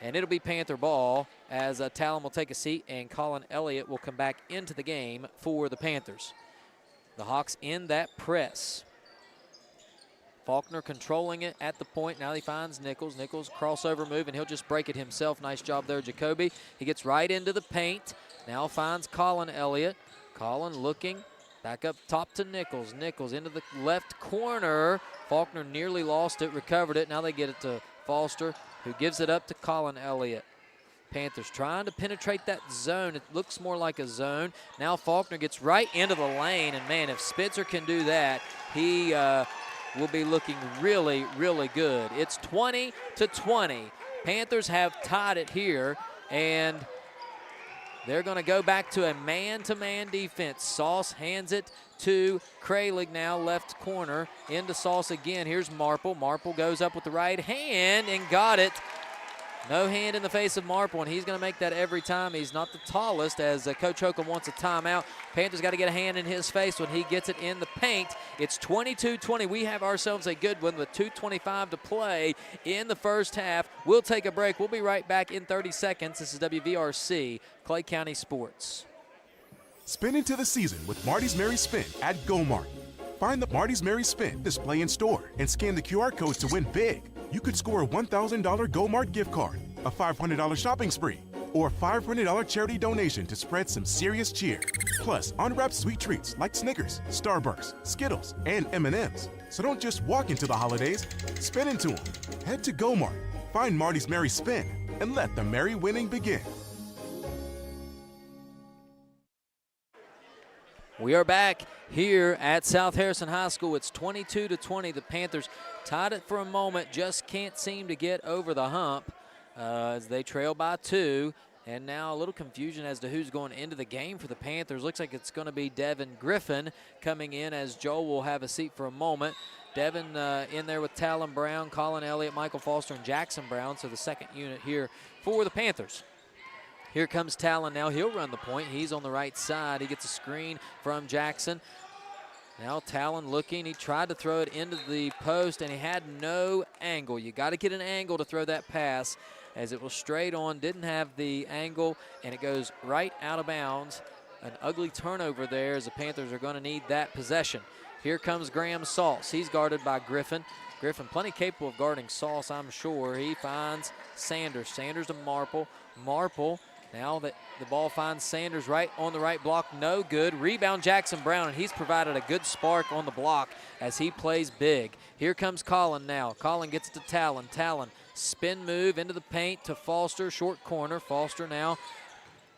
And it'll be Panther ball as Talon will take a seat, and Colin Elliott will come back into the game for the Panthers. The Hawks in that press. Faulkner controlling it at the point. Now he finds Nichols. Nichols crossover move, and he'll just break it himself. Nice job there, Jacoby. He gets right into the paint. Now finds Colin Elliott. Colin looking. Back up top to Nichols. Nichols into the left corner. Faulkner nearly lost it, recovered it. Now they get it to Foster, who gives it up to Colin Elliott. Panthers trying to penetrate that zone. It looks more like a zone. Now Faulkner gets right into the lane, and man, if Spencer can do that, he will be looking really, really good. It's 20-20. Panthers have tied it here, and they're going to go back to a man-to-man defense. Sauce hands it to Kraling now, left corner, into Sauce again. Here's Marple. Marple goes up with the right hand and got it. No hand in the face of Marple, and he's going to make that every time. He's not the tallest, as Coach Holcomb wants a timeout. Panthers got to get a hand in his face when he gets it in the paint. It's 22-20. We have ourselves a good one with 2:25 to play in the first half. We'll take a break. We'll be right back in 30 seconds. This is WVRC, Klay County Sports. Spin into the season with Marty's Merry Spin at GoMart. Find the Marty's Merry Spin display in store and scan the QR codes to win big. You could score a $1,000 GoMart gift card, a $500 shopping spree, or $500 charity donation to spread some serious cheer. Plus, unwrapped sweet treats like Snickers, Starburst, Skittles, and M&Ms. So don't just walk into the holidays, spin into them. Head to GoMart, find Marty's Merry Spin, and let the merry winning begin. We are back here at South Harrison High School. It's 22-20. The Panthers tied it for a moment, just can't seem to get over the hump as they trail by 2. And now a little confusion as to who's going into the game for the Panthers. Looks like it's going to be Devin Griffin coming in, as Joel will have a seat for a moment. Devin in there with Talon Brown, Colin Elliott, Michael Foster, and Jackson Brown. So the second unit here for the Panthers. Here comes Talon now. He'll run the point. He's on the right side. He gets a screen from Jackson. Now Talon looking. He tried to throw it into the post, and he had no angle. You got to get an angle to throw that pass, as it was straight on, didn't have the angle, and it goes right out of bounds. An ugly turnover there, as the Panthers are going to need that possession. Here comes Graham Sauce. He's guarded by Griffin. Griffin plenty capable of guarding Sauce, I'm sure. He finds Sanders. Sanders to Marple. Marple, now that the ball finds Sanders right on the right block, no good. Rebound Jackson Brown, and he's provided a good spark on the block as he plays big. Here comes Colin now. Colin gets it to Talon. Talon, spin move into the paint to Foster, short corner. Foster now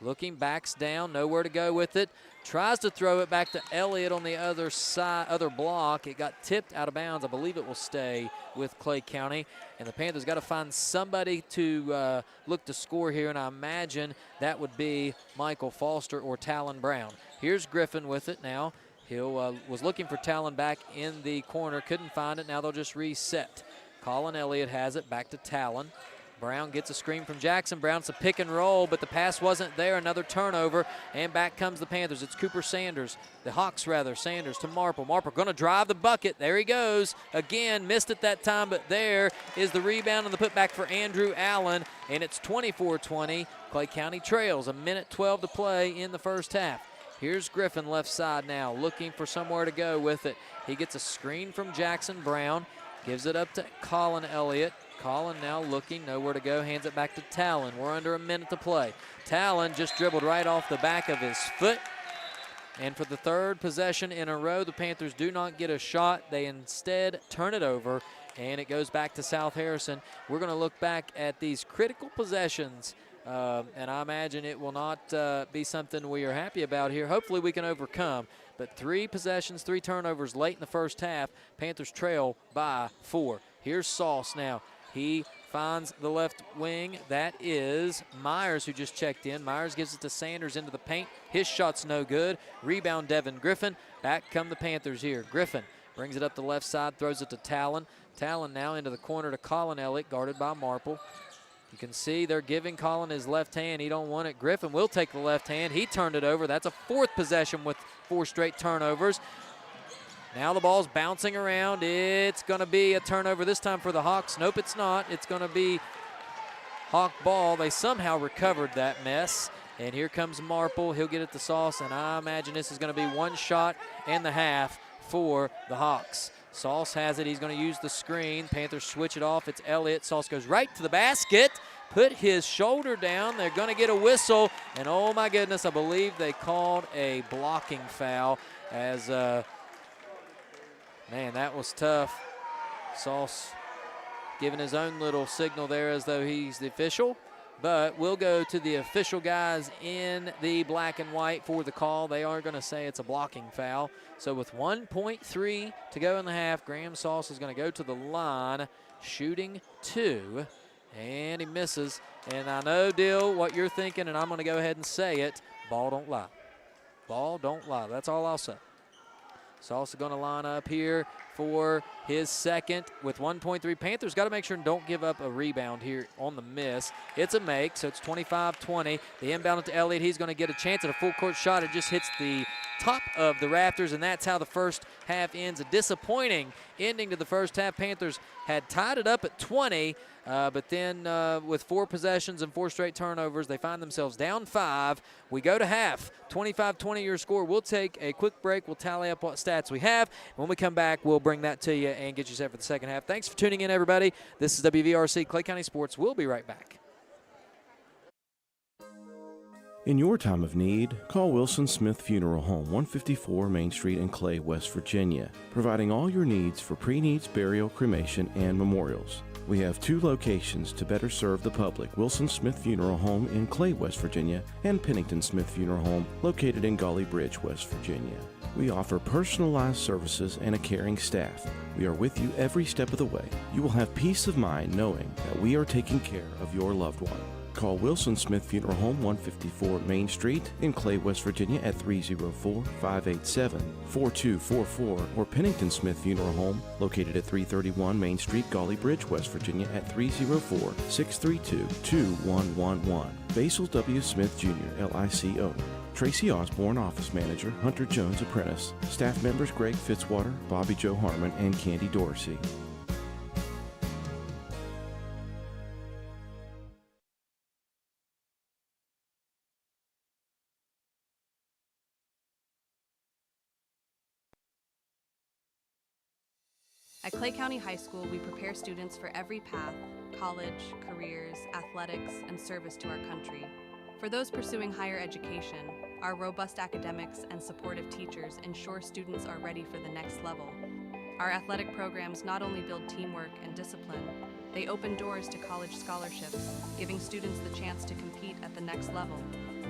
looking, backs down, nowhere to go with it. Tries to throw it back to Elliott on the other side, other block. It got tipped out of bounds. I believe it will stay with Klay County. And the Panthers got to find somebody to look to score here, and I imagine that would be Michael Foster or Talon Brown. Here's Griffin with it now. He was looking for Talon back in the corner, couldn't find it. Now they'll just reset. Colin Elliott has it, back to Talon. Brown gets a screen from Jackson Brown. It's a pick and roll, but the pass wasn't there. Another turnover, and back comes the Panthers. It's Cooper Sanders, the Hawks rather. Sanders to Marple. Marple going to drive the bucket. There he goes. Again, missed it that time, but there is the rebound and the putback for Andrew Allen, and it's 24-20. Klay County trails. 1:12 to play in the first half. Here's Griffin left side now, looking for somewhere to go with it. He gets a screen from Jackson Brown, gives it up to Colin Elliott. Colin now looking, nowhere to go, hands it back to Talon. We're under a minute to play. Talon just dribbled right off the back of his foot. And for the third possession in a row, the Panthers do not get a shot. They instead turn it over, and it goes back to South Harrison. We're going to look back at these critical possessions, and I imagine it will not be something we are happy about here. Hopefully we can overcome. But 3 possessions, 3 turnovers late in the first half. Panthers trail by 4. Here's Sauce now. He finds the left wing. That is Myers, who just checked in. Myers gives it to Sanders into the paint. His shot's no good. Rebound Devin Griffin. Back come the Panthers here. Griffin brings it up the left side, throws it to Talon. Talon now into the corner to Colin Elliott, guarded by Marple. You can see they're giving Colin his left hand. He don't want it. Griffin will take the left hand. He turned it over. That's a 4th possession with 4 straight turnovers. Now the ball's bouncing around. It's going to be a turnover this time for the Hawks. Nope, it's not. It's going to be Hawk ball. They somehow recovered that mess. And here comes Marple. He'll get it to Sauce, and I imagine this is going to be 1 shot and the half for the Hawks. Sauce has it. He's going to use the screen. Panthers switch it off. It's Elliott. Sauce goes right to the basket. Put his shoulder down. They're going to get a whistle. And, oh, my goodness, I believe they called a blocking foul as man, that was tough. Sauce giving his own little signal there as though he's the official. But we'll go to the official guys in the black and white for the call. They are going to say it's a blocking foul. So with 1:3 to go in the half, Graham Sauce is going to go to the line, shooting 2. And he misses. And I know, Dill, what you're thinking, and I'm going to go ahead and say it. Ball don't lie. Ball don't lie. That's all I'll say. Sauce is going to line up here for his second with 1:3. Panthers got to make sure and don't give up a rebound here on the miss. It's a make, so it's 25-20. The inbound to Elliott. He's going to get a chance at a full court shot. It just hits the top of the rafters, and that's how the first half ends. A disappointing ending to the first half. Panthers had tied it up at 20, but then with 4 possessions and 4 straight turnovers, they find themselves down 5. We go to half. 25-20 your score. We'll take a quick break. We'll tally up what stats we have. When we come back, we'll bring that to you and get you set for the second half. Thanks for tuning in, everybody. This is WVRC Klay County Sports. We'll be right back. In your time of need, call Wilson Smith Funeral Home, 154 Main Street in Clay, West Virginia, providing all your needs for pre-needs, burial, cremation, and memorials. We have 2 locations to better serve the public: Wilson Smith Funeral Home in Clay, West Virginia, and Pennington Smith Funeral Home located in Gully Bridge, West Virginia. We offer personalized services and a caring staff. We are with you every step of the way. You will have peace of mind knowing that we are taking care of your loved one. Call Wilson Smith Funeral Home, 154 Main Street in Clay, West Virginia at 304-587-4244, or Pennington Smith Funeral Home located at 331 Main Street, Gully Bridge, West Virginia at 304-632-2111. Basil W. Smith Jr., LIC owner. Tracy Osborne, office manager. Hunter Jones, apprentice. Staff members Greg Fitzwater, Bobby Joe Harmon, and Candy Dorsey. At Klay County High School, we prepare students for every path: college, careers, athletics, and service to our country. For those pursuing higher education, our robust academics and supportive teachers ensure students are ready for the next level. Our athletic programs not only build teamwork and discipline, they open doors to college scholarships, giving students the chance to compete at the next level.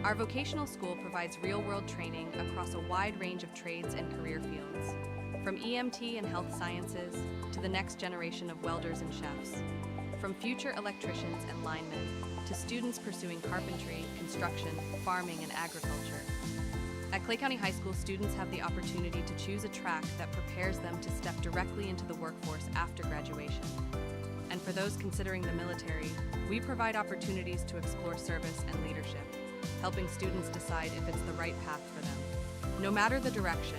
Our vocational school provides real-world training across a wide range of trades and career fields. From EMT and health sciences to the next generation of welders and chefs. From future electricians and linemen to students pursuing carpentry, construction, farming, and agriculture. At Klay County High School, students have the opportunity to choose a track that prepares them to step directly into the workforce after graduation. And for those considering the military, we provide opportunities to explore service and leadership, helping students decide if it's the right path for them. No matter the direction,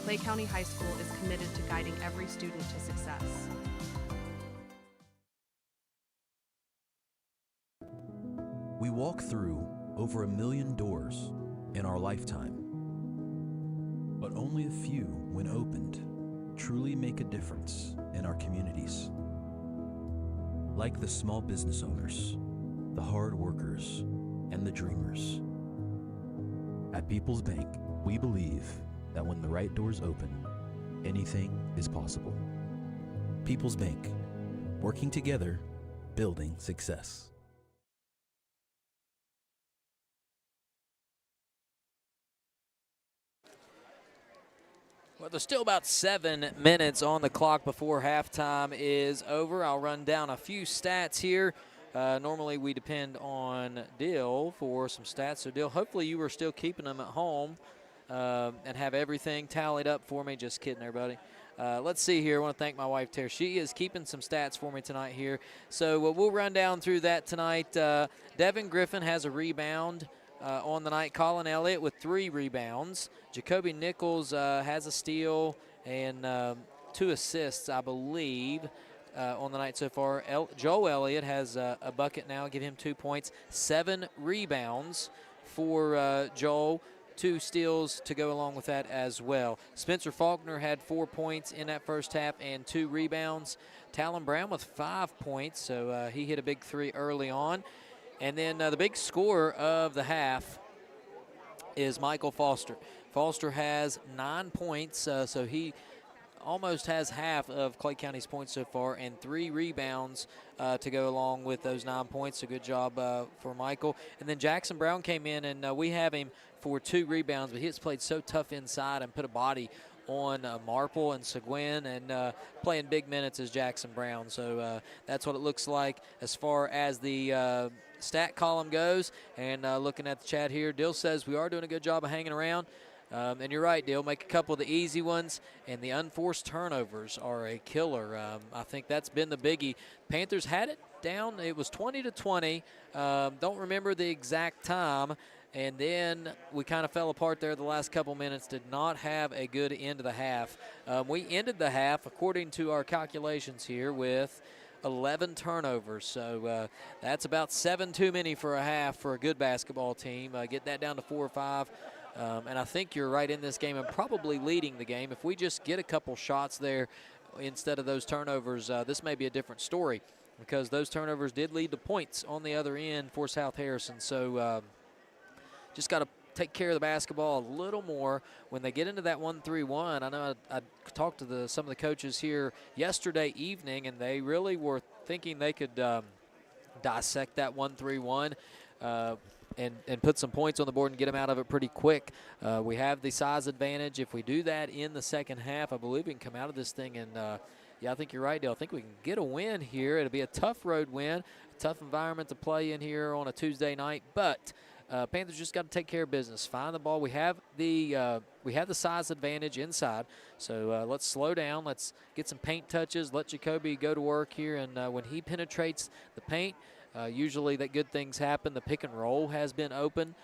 Klay County High School is committed to guiding every student to success. We walk through over 1 million doors in our lifetime, but only a few, when opened, truly make a difference in our communities. Like the small business owners, the hard workers, and the dreamers. At People's Bank, we believe that when the right doors open, anything is possible. People's Bank, working together, building success. Well, there's still about 7 minutes on the clock before halftime is over. I'll run down a few stats here. Normally we depend on Dill for some stats. So, Dill, hopefully you were still keeping them at home and have everything tallied up for me. Just kidding, everybody. Let's see here. I want to thank my wife, Tara. She is keeping some stats for me tonight here. So we'll run down through that tonight. Devin Griffin has a rebound on the night. Colin Elliott with 3 rebounds. Jacoby Nichols has a steal and 2 assists, I believe, on the night so far. Joe Elliott has a bucket now. Give him 2 points. 7 rebounds for Joel. 2 steals to go along with that as well. Spencer Faulkner had 4 points in that first half and 2 rebounds. Talon Brown with 5 points, so he hit a big 3 early on. And then the big scorer of the half is Michael Foster. Foster has 9 points, so he almost has half of Clay County's points so far, and 3 rebounds to go along with those 9 points. So good job for Michael. And then Jackson Brown came in, and we have him for 2 rebounds, but he has played so tough inside and put a body on Marple and Seguin, and playing big minutes as Jackson Brown. So that's what it looks like as far as the stat column goes. And looking at the chat here, Dill says we are doing a good job of hanging around. And you're right, Dill. Make a couple of the easy ones, and the unforced turnovers are a killer. I think that's been the biggie. Panthers had it down. It was 20-20. Don't remember the exact time. And then we kind of fell apart there the last couple minutes. Did not have a good end of the half. We ended the half, according to our calculations here, with 11 turnovers. So that's about 7 too many for a half for a good basketball team. Get that down to 4 or 5. And I think you're right in this game and probably leading the game. If we just get a couple shots there instead of those turnovers, this may be a different story, because those turnovers did lead to points on the other end for South Harrison. So just got to take care of the basketball a little more when they get into that 1-3-1. I know I talked to some of the coaches here yesterday evening, and they really were thinking they could dissect that 1-3-1 and put some points on the board and get them out of it pretty quick. We have the size advantage. If we do that in the second half, I believe we can come out of this thing and yeah, I think you're right, Dale. I think we can get a win here. It'll be a tough road win, a tough environment to play in here on a Tuesday night, but Panthers just got to take care of business. Find the ball. We have the size advantage inside, so let's slow down. Let's get some paint touches. Let Jacoby go to work here, and when he penetrates the paint, usually that good things happen. The pick and roll has been open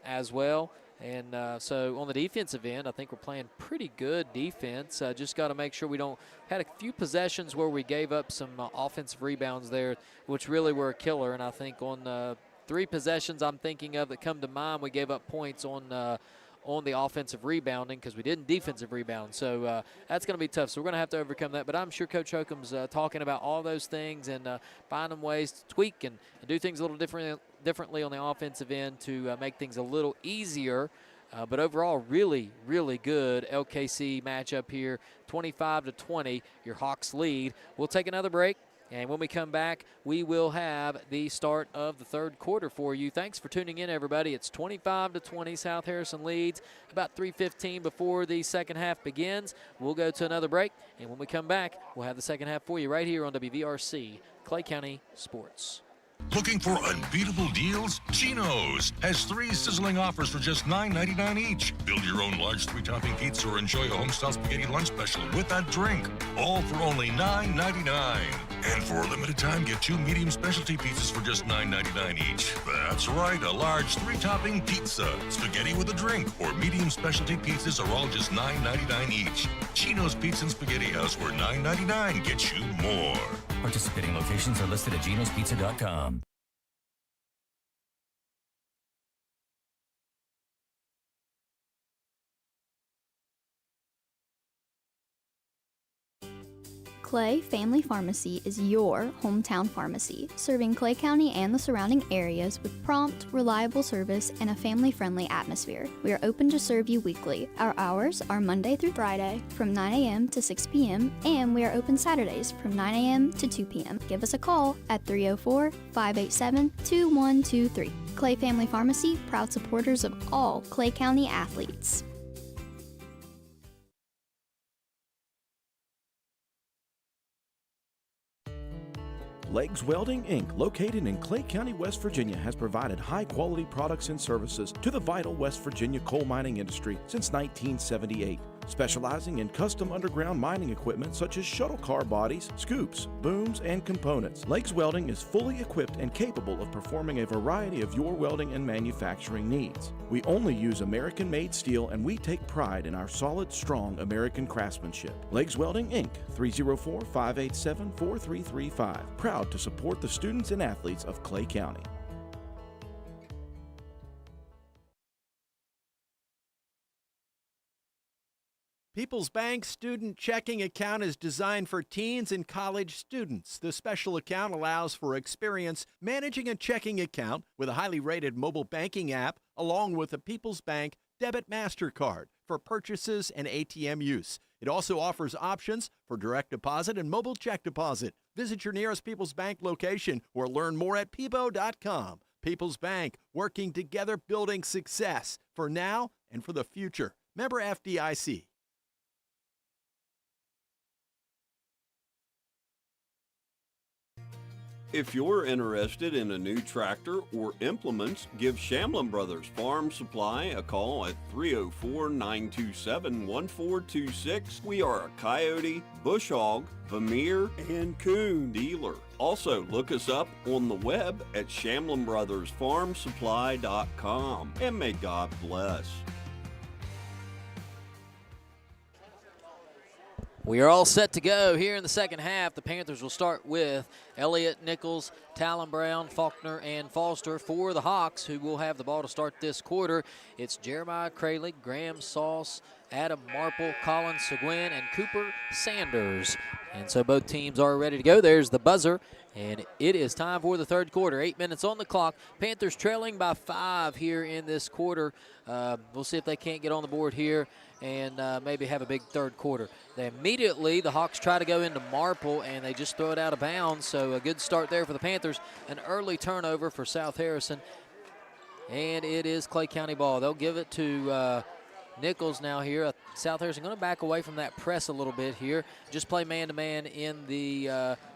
as well. And so on the defensive end, I think we're playing pretty good defense. Just got to make sure we don't – had a few possessions where we gave up some offensive rebounds there, which really were a killer. And I think on 3 possessions I'm thinking of that come to mind, we gave up points on the offensive rebounding because we didn't defensive rebound. So that's going to be tough. So we're going to have to overcome that. But I'm sure Coach Holcomb's talking about all those things and finding ways to tweak and do things a little differently on the offensive end to make things a little easier. But overall, really, really good LKC matchup here. 25-20, your Hawks lead. We'll take another break. And when we come back, we will have the start of the third quarter for you. Thanks for tuning in, everybody. It's 25-20. South Harrison leads about 3:15 before the second half begins. We'll go to another break, and when we come back, we'll have the second half for you right here on WVRC, Klay County Sports. Looking for unbeatable deals? Chino's has 3 sizzling offers for just $9.99 each. Build your own large 3-topping pizza or enjoy a homestyle spaghetti lunch special with that drink. All for only $9.99. And for a limited time, get 2 medium specialty pizzas for just $9.99 each. That's right, a large 3-topping pizza, spaghetti with a drink, or medium specialty pizzas are all just $9.99 each. Chino's Pizza and Spaghetti House, where $9.99 gets you more. Participating locations are listed at genospizza.com. Klay Family Pharmacy is your hometown pharmacy, serving Klay County and the surrounding areas with prompt, reliable service and a family-friendly atmosphere. We are open to serve you weekly. Our hours are Monday through Friday from 9 a.m. to 6 p.m. and we are open Saturdays from 9 a.m. to 2 p.m. Give us a call at 304-587-2123. Klay Family Pharmacy, proud supporters of all Klay County athletes. Legs Welding, Inc., located in Klay County, West Virginia, has provided high-quality products and services to the vital West Virginia coal mining industry since 1978. Specializing in custom underground mining equipment such as shuttle car bodies, scoops, booms, and components. Legs Welding is fully equipped and capable of performing a variety of your welding and manufacturing needs. We only use American-made steel, and we take pride in our solid, strong American craftsmanship. Legs Welding, Inc., 304-587-4335. Proud to support the students and athletes of Klay County. People's Bank Student Checking Account is designed for teens and college students. The special account allows for experience managing a checking account with a highly rated mobile banking app, along with a People's Bank Debit MasterCard for purchases and ATM use. It also offers options for direct deposit and mobile check deposit. Visit your nearest People's Bank location or learn more at peebo.com. People's Bank, working together, building success for now and for the future. Member FDIC. If you're interested in a new tractor or implements, give Shamlin Brothers Farm Supply a call at 304-927-1426. We are a coyote, bush hog, Vermeer, and coon dealer. Also, look us up on the web at ShamlinBrothersFarmSupply.com. And may God bless. We are all set to go here in the second half. The Panthers will start with Elliott, Nichols, Talon Brown, Faulkner, and Foster. For the Hawks, who will have the ball to start this quarter, it's Jeremiah Craley, Graham Sauce, Adam Marple, Colin Seguin, and Cooper Sanders. And so both teams are ready to go. There's the buzzer, and it is time for the third quarter. 8 minutes on the clock. Panthers trailing by 5 here in this quarter. We'll see if they can't get on the board here and maybe have a big third quarter. The Hawks try to go into Marple, and they just throw it out of bounds. So a good start there for the Panthers. An early turnover for South Harrison, and it is Klay County ball. They'll give it to Nichols now here. South Harrison going to back away from that press a little bit here. Just play man-to-man in the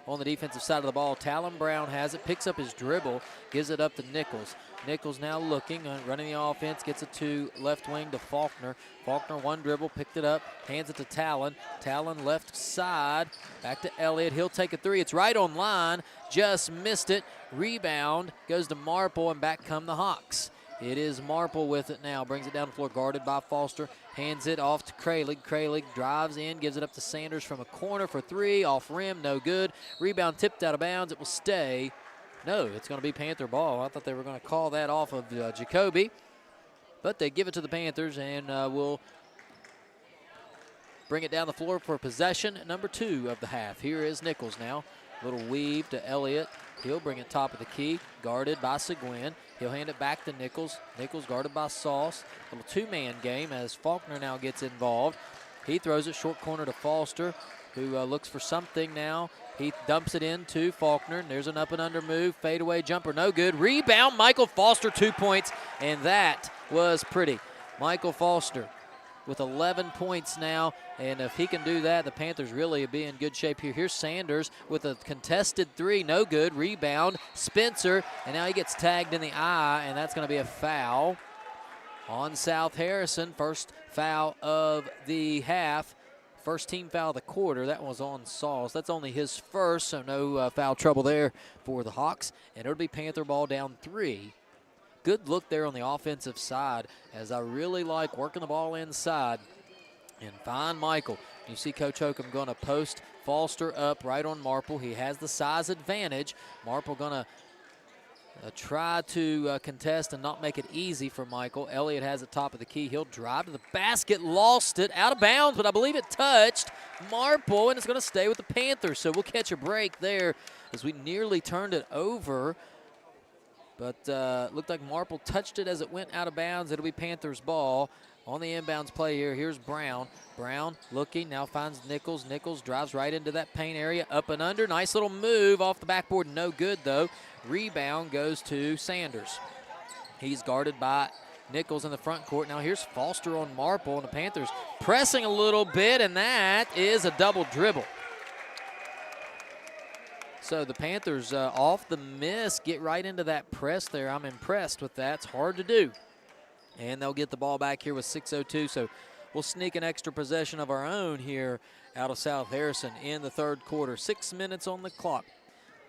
on the defensive side of the ball. Talon Brown has it, picks up his dribble, gives it up to Nichols. Nichols now looking, running the offense, gets it to left wing to Faulkner. Faulkner one dribble, picked it up, hands it to Talon. Talon left side, back to Elliott. He'll take a three. It's right on line, just missed it. Rebound goes to Marple, and back come the Hawks. It is Marple with it now. Brings it down the floor, guarded by Foster. Hands it off to Kralik. Kralik drives in, gives it up to Sanders from a corner for three. Off rim, no good. Rebound tipped out of bounds. It will stay. No, it's going to be Panther ball. I thought they were going to call that off of Jacoby. But they give it to the Panthers, and will bring it down the floor for possession number 2 of the half. Here is Nichols now. Little weave to Elliott. He'll bring it top of the key, guarded by Seguin. He'll hand it back to Nichols. Nichols guarded by Sauce. A little two-man game as Faulkner now gets involved. He throws it short corner to Foster, who looks for something now. He dumps it in to Faulkner. And there's an up and under move. Fadeaway jumper, no good. Rebound, Michael Foster, 2 points, and that was pretty. Michael Foster with 11 points now, and if he can do that, the Panthers really be in good shape here. Here's Sanders with a contested three, no good. Rebound, Spencer, and now he gets tagged in the eye, and that's going to be a foul on South Harrison. First foul of the half. First team foul of the quarter. That was on Sauce. That's only his first, so no foul trouble there for the Hawks, and it'll be Panther ball down 3. Good look there on the offensive side, as I really like working the ball inside and find Michael. You see Coach Holcomb going to post Foster up right on Marple. He has the size advantage. Marple going to try to contest and not make it easy for Michael. Elliott has it top of the key. He'll drive to the basket, lost it, out of bounds, but I believe it touched Marple, and it's going to stay with the Panthers. So we'll catch a break there as we nearly turned it over. But looked like Marple touched it as it went out of bounds. It'll be Panthers ball on the inbounds play here. Here's Brown. Brown looking, now finds Nichols. Nichols drives right into that paint area, up and under. Nice little move off the backboard, no good though. Rebound goes to Sanders. He's guarded by Nichols in the front court. Now here's Foster on Marple, and the Panthers pressing a little bit, and that is a double dribble. So the Panthers off the miss get right into that press there. I'm impressed with that. It's hard to do. And they'll get the ball back here with 6:02. So we'll sneak an extra possession of our own here out of South Harrison in the third quarter. 6 minutes on the clock.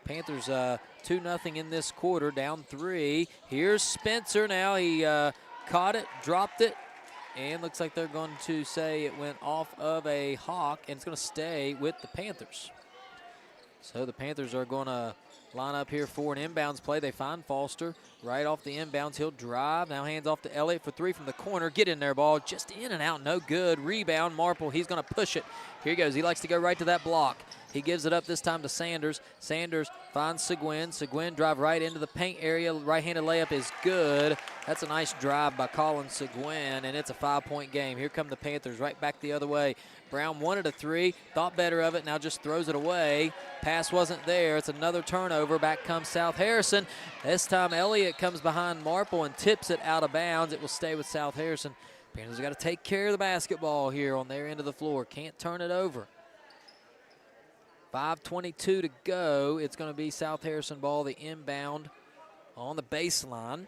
Panthers 2-0 in this quarter, down 3. Here's Spencer now. He caught it, dropped it, and looks like they're going to say it went off of a Hawk, and it's going to stay with the Panthers. So the Panthers are going to line up here for an inbounds play. They find Foster right off the inbounds. He'll drive. Now hands off to Elliott for three from the corner. Get in there, ball. Just in and out. No good. Rebound. Marple. He's going to push it. Here he goes. He likes to go right to that block. He gives it up this time to Sanders. Sanders finds Seguin. Seguin drive right into the paint area. Right-handed layup is good. That's a nice drive by Colin Seguin, and it's a 5-point game. Here come the Panthers right back the other way. Brown wanted a three, thought better of it, now just throws it away. Pass wasn't there. It's another turnover. Back comes South Harrison. This time Elliott comes behind Marple and tips it out of bounds. It will stay with South Harrison. Panthers got to take care of the basketball here on their end of the floor. Can't turn it over. 5:22 to go. It's going to be South Harrison ball, the inbound on the baseline.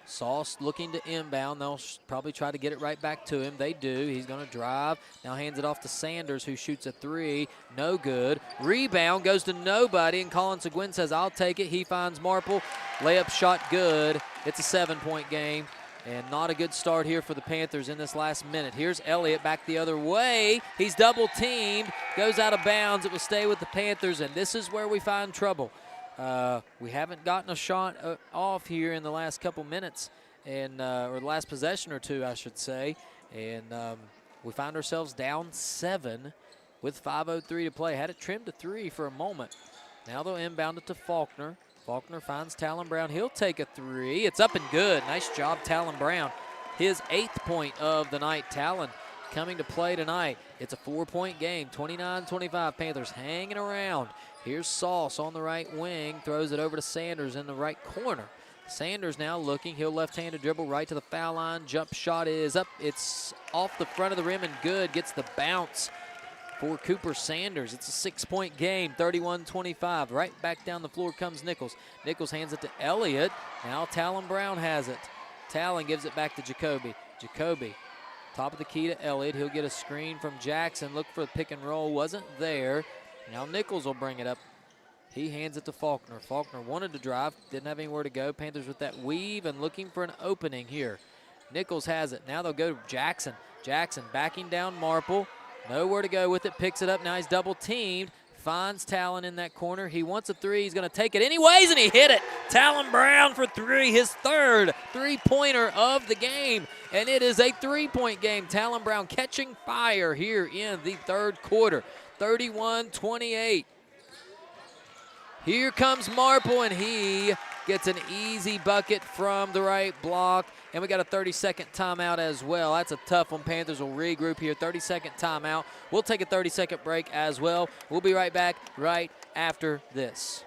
Sauce looking to inbound. They'll probably try to get it right back to him. They do. He's going to drive. Now hands it off to Sanders, who shoots a three. No good. Rebound goes to nobody, and Colin Seguin says, I'll take it. He finds Marple. Layup shot good. It's a 7-point game. And not a good start here for the Panthers in this last minute. Here's Elliott back the other way. He's double teamed, goes out of bounds. It will stay with the Panthers, and this is where we find trouble. We haven't gotten a shot off here in the last couple minutes, and or the last possession or two, I should say. And we find ourselves down 7 with 5:03 to play. Had it trimmed to 3 for a moment. Now they'll inbound it to Faulkner. Faulkner finds Talon Brown. He'll take a 3. It's up and good. Nice job, Talon Brown. His 8th point of the night. Talon coming to play tonight. It's a 4-point game, 29-25. Panthers hanging around. Here's Sauce on the right wing, throws it over to Sanders in the right corner. Sanders now looking, he'll left-handed dribble right to the foul line. Jump shot is up, it's off the front of the rim and good. Gets the bounce for Cooper Sanders. It's a 6-point game, 31-25. Right back down the floor comes Nichols. Nichols hands it to Elliott. Now Talon Brown has it. Talon gives it back to Jacoby. Jacoby, top of the key to Elliott. He'll get a screen from Jackson. Look for the pick and roll. Wasn't there. Now Nichols will bring it up. He hands it to Faulkner. Faulkner wanted to drive. Didn't have anywhere to go. Panthers with that weave and looking for an opening here. Nichols has it. Now they'll go to Jackson. Jackson backing down Marple. Nowhere to go with it. Picks it up. Now he's double teamed. Finds Talon in that corner. He wants a 3. He's going to take it anyways, and he hit it. Talon Brown for 3, his 3rd three-pointer of the game. And it is a 3-point game. Talon Brown catching fire here in the 3rd quarter. 31-28. Here comes Marple, and he gets an easy bucket from the right block. And we got a 30-second timeout as well. That's a tough one. Panthers will regroup here. 30-second timeout. We'll take a 30-second break as well. We'll be right back right after this.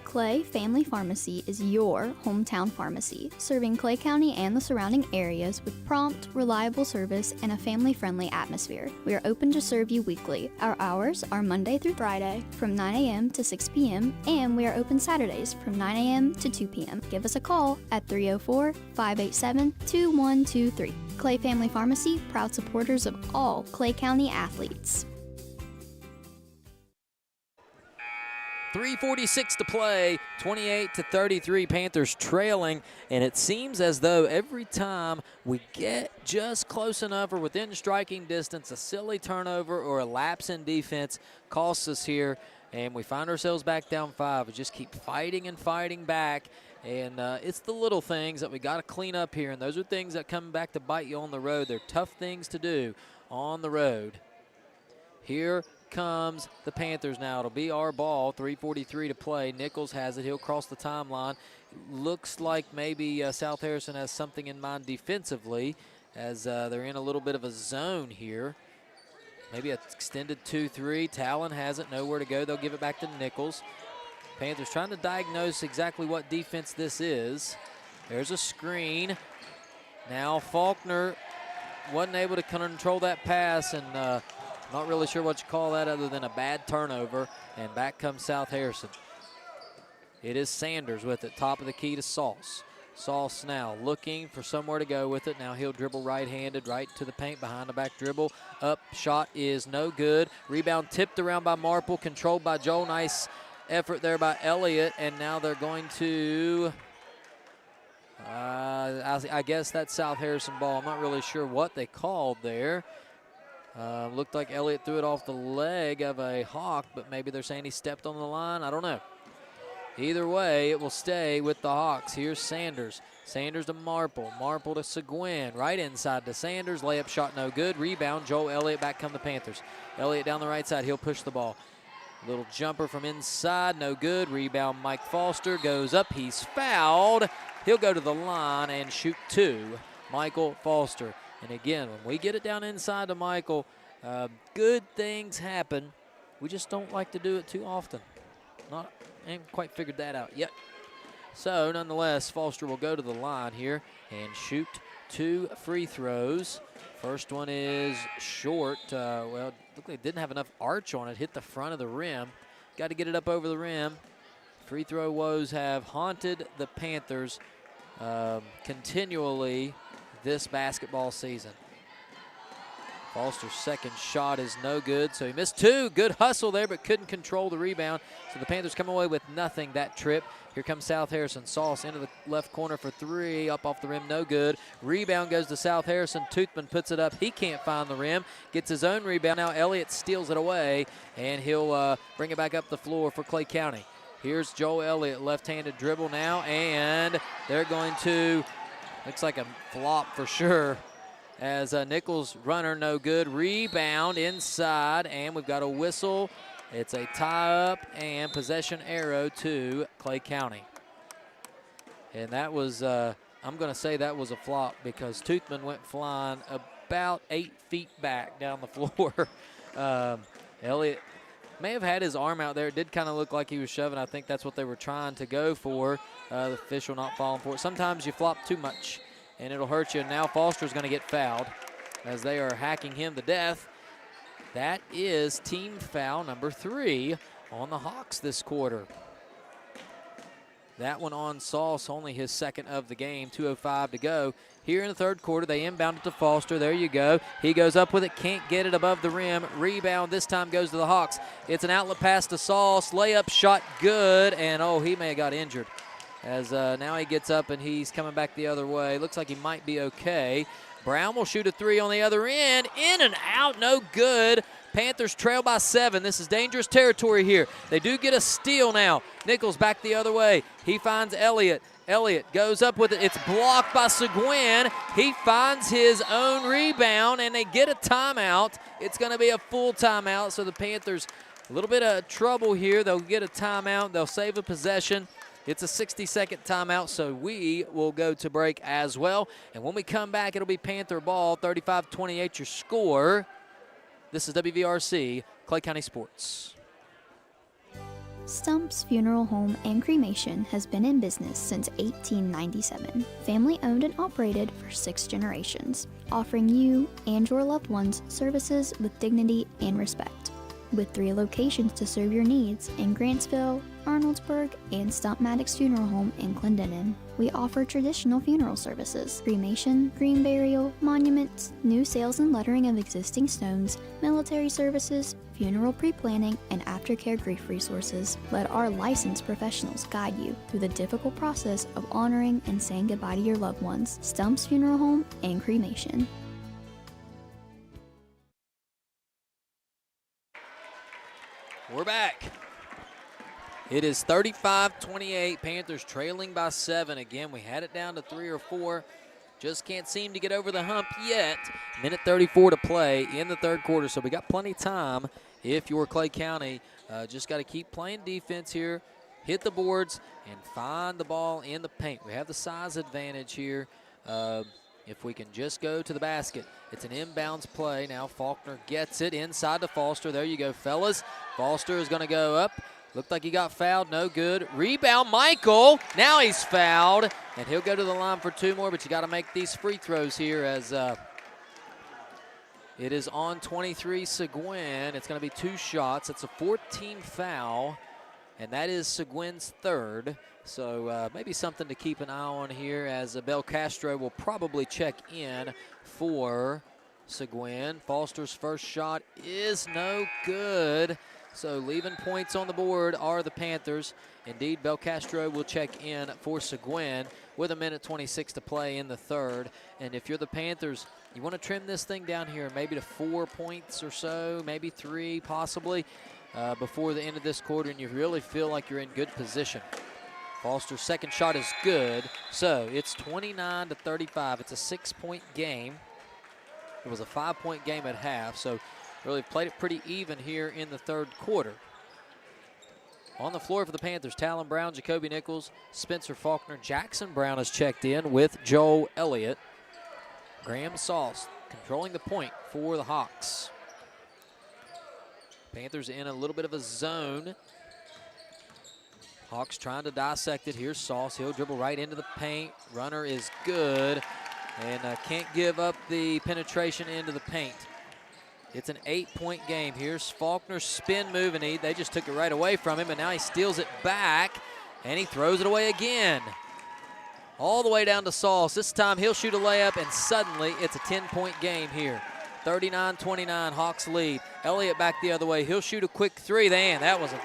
Klay Family Pharmacy is your hometown pharmacy, serving Klay County and the surrounding areas with prompt, reliable service and a family-friendly atmosphere. We are open to serve you weekly. Our hours are Monday through Friday from 9 a.m. to 6 p.m. and we are open Saturdays from 9 a.m. to 2 p.m. Give us a call at 304-587-2123. Klay Family Pharmacy, proud supporters of all Klay County athletes. 3:46 to play, 28-33, Panthers trailing, and it seems as though every time we get just close enough or within striking distance, a silly turnover or a lapse in defense costs us here, and we find ourselves back down 5. We just keep fighting and fighting back, and it's the little things that we got to clean up here, and those are things that come back to bite you on the road. They're tough things to do on the road. Here comes the Panthers now. It'll be our ball, 3:43 to play. Nichols has it. He'll cross the timeline. Looks like maybe South Harrison has something in mind defensively as they're in a little bit of a zone here. Maybe an extended 2-3. Talon has it. Nowhere to go. They'll give it back to Nichols. Panthers trying to diagnose exactly what defense this is. There's a screen. Now Faulkner wasn't able to control that pass, and not really sure what you call that other than a bad turnover, and back comes South Harrison. It is Sanders with it, top of the key to Sauce. Sauce now looking for somewhere to go with it. Now he'll dribble right-handed right to the paint, behind the back dribble. Up, shot is no good. Rebound tipped around by Marple, controlled by Joel. Nice effort there by Elliott, and now they're going to, I guess that's South Harrison ball. I'm not really sure what they called there. Looked like Elliott threw it off the leg of a Hawk, but maybe they're saying he stepped on the line. I don't know. Either way, it will stay with the Hawks. Here's Sanders. Sanders to Marple. Marple to Seguin. Right inside to Sanders. Layup shot no good. Rebound, Joel Elliott. Back come the Panthers. Elliott down the right side. He'll push the ball. Little jumper from inside. No good. Rebound, Mike Foster goes up. He's fouled. He'll go to the line and shoot 2. Michael Foster. And again, when we get it down inside to Michael, good things happen. We just don't like to do it too often. Ain't quite figured that out yet. So, nonetheless, Foster will go to the line here and shoot 2 free throws. First one is short. Well, looked like it didn't have enough arch on it. Hit the front of the rim. Got to get it up over the rim. Free throw woes have haunted the Panthers continually this basketball season. Foster's second shot is no good, so he missed 2. Good hustle there, but couldn't control the rebound. So the Panthers come away with nothing that trip. Here comes South Harrison. Sauce into the left corner for 3. Up off the rim, no good. Rebound goes to South Harrison. Toothman puts it up. He can't find the rim. Gets his own rebound. Now Elliott steals it away, and he'll bring it back up the floor for Klay County. Here's Joel Elliott, left-handed dribble now, and they're going to, looks like a flop for sure. as Nichols runner no good. Rebound inside, and we've got a whistle. It's a tie-up and possession arrow to Klay County. And that was, I'm going to say that was a flop because Toothman went flying about 8 feet back down the floor. Elliott may have had his arm out there. It did kind of look like he was shoving. I think that's what they were trying to go for. The official not falling for it. Sometimes you flop too much, and it'll hurt you. And now Foster's going to get fouled as they are hacking him to death. That is team foul number 3 on the Hawks this quarter. That one on Sauce, only his second of the game, 2:05 to go. Here in the third quarter, they inbound it to Foster. There you go. He goes up with it, can't get it above the rim. Rebound this time goes to the Hawks. It's an outlet pass to Sauce. Layup shot good, and oh, he may have got injured. As now he gets up and he's coming back the other way. Looks like he might be okay. Brown will shoot a 3 on the other end. In and out, no good. Panthers trail by 7. This is dangerous territory here. They do get a steal now. Nichols back the other way. He finds Elliott. Elliott goes up with it. It's blocked by Seguin. He finds his own rebound, and they get a timeout. It's going to be a full timeout, so the Panthers a little bit of trouble here. They'll get a timeout. They'll save a possession. It's a 60-second timeout, so we will go to break as well. And when we come back, it'll be Panther ball, 35-28 your score. This is WVRC, Klay County Sports. Stump's Funeral Home and Cremation has been in business since 1897. Family owned and operated for 6 generations, offering you and your loved ones services with dignity and respect. With 3 locations to serve your needs in Grantsville, Arnoldsburg, and Stump Maddox Funeral Home in Clendenin. We offer traditional funeral services, cremation, green burial, monuments, new sales and lettering of existing stones, military services, funeral pre-planning, and aftercare grief resources. Let our licensed professionals guide you through the difficult process of honoring and saying goodbye to your loved ones. Stump's Funeral Home and Cremation. We're back. It is 35-28. Panthers trailing by 7. Again, we had it down to 3 or 4. Just can't seem to get over the hump yet. Minute 34 to play in the third quarter, so we got plenty of time if you're Klay County. Just got to keep playing defense here, hit the boards, and find the ball in the paint. We have the size advantage here. If we can just go to the basket. It's an inbounds play. Now Faulkner gets it inside to Foster. There you go, fellas. Foster is going to go up. Looked like he got fouled. No good. Rebound, Michael. Now he's fouled, and he'll go to the line for 2 more, but you got to make these free throws here as it is on 23 Seguin. It's going to be 2 shots. It's a 14 foul, and that is Seguin's 3rd. So maybe something to keep an eye on here as Bel Castro will probably check in for Seguin. Foster's first shot is no good. So leaving points on the board are the Panthers. Indeed, Bel Castro will check in for Seguin with 1:26 to play in the third. And if you're the Panthers, you want to trim this thing down here maybe to 4 points or so, maybe 3 possibly before the end of this quarter, and you really feel like you're in good position. Foster's second shot is good, so it's 29-35. It's a 6-point game. It was a 5-point game at half, so really played it pretty even here in the third quarter. On the floor for the Panthers, Talon Brown, Jacoby Nichols, Spencer Faulkner, Jackson Brown has checked in with Joel Elliott. Graham Sauce controlling the point for the Hawks. Panthers in a little bit of a zone. Hawks trying to dissect it. Here's Sauce. He'll dribble right into the paint. Runner is good and can't give up the penetration into the paint. It's an 8-point game. Here's Faulkner's spin move, and they just took it right away from him, and now he steals it back, and he throws it away again. All the way down to Sauce. This time he'll shoot a layup, and suddenly it's a 10-point game here. 39-29, Hawks lead. Elliott back the other way. He'll shoot a quick 3. Man, that was a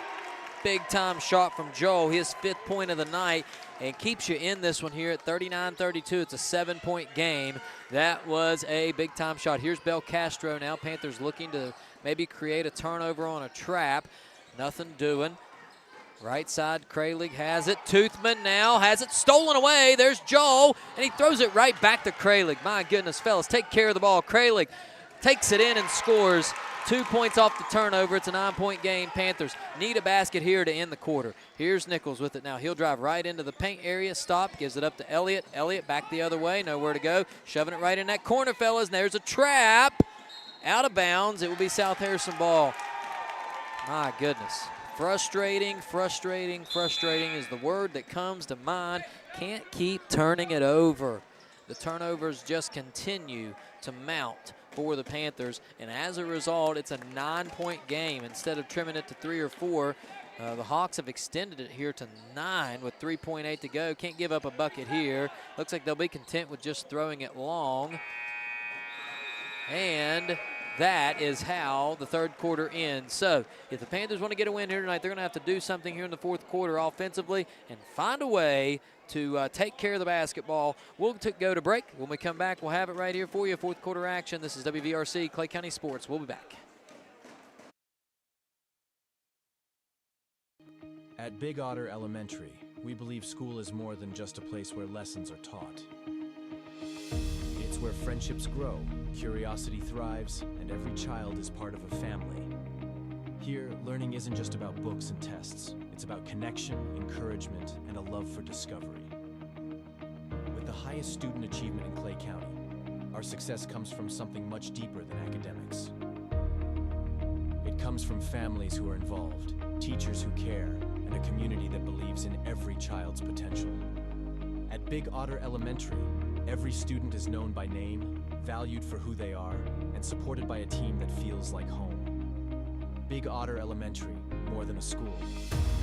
big-time shot from Joel, his 5th point of the night, and keeps you in this one here at 39-32. It's a 7-point game. That was a big-time shot. Here's Bel Castro now. Panthers looking to maybe create a turnover on a trap. Nothing doing. Right side, Kralik has it. Toothman now has it stolen away. There's Joel, and he throws it right back to Kralik. My goodness, fellas, take care of the ball. Kralik takes it in and scores. 2 points off the turnover. It's a 9-point game. Panthers need a basket here to end the quarter. Here's Nichols with it now. He'll drive right into the paint area. Stop, gives it up to Elliott. Elliott back the other way, nowhere to go. Shoving it right in that corner, fellas. And there's a trap. Out of bounds. It will be South Harrison ball. My goodness. Frustrating, frustrating, frustrating is the word that comes to mind. Can't keep turning it over. The turnovers just continue to mount for the Panthers, and as a result, it's a 9-point game. Instead of trimming it to 3 or 4, the Hawks have extended it here to 9 with 3.8 to go. Can't give up a bucket here. Looks like they'll be content with just throwing it long. And that is how the third quarter ends. So if the Panthers want to get a win here tonight, they're going to have to do something here in the fourth quarter offensively and find a way to take care of the basketball. We'll go to break. When we come back, we'll have it right here for you. Fourth quarter action. This is WVRC Klay County Sports. We'll be back. At Big Otter Elementary, we believe school is more than just a place where lessons are taught. It's where friendships grow, curiosity thrives, and every child is part of a family. Here, learning isn't just about books and tests. It's about connection, encouragement, and a love for discovery. With the highest student achievement in Klay County, our success comes from something much deeper than academics. It comes from families who are involved, teachers who care, and a community that believes in every child's potential. At Big Otter Elementary, every student is known by name, valued for who they are, and supported by a team that feels like home. Big Otter Elementary, more than a school.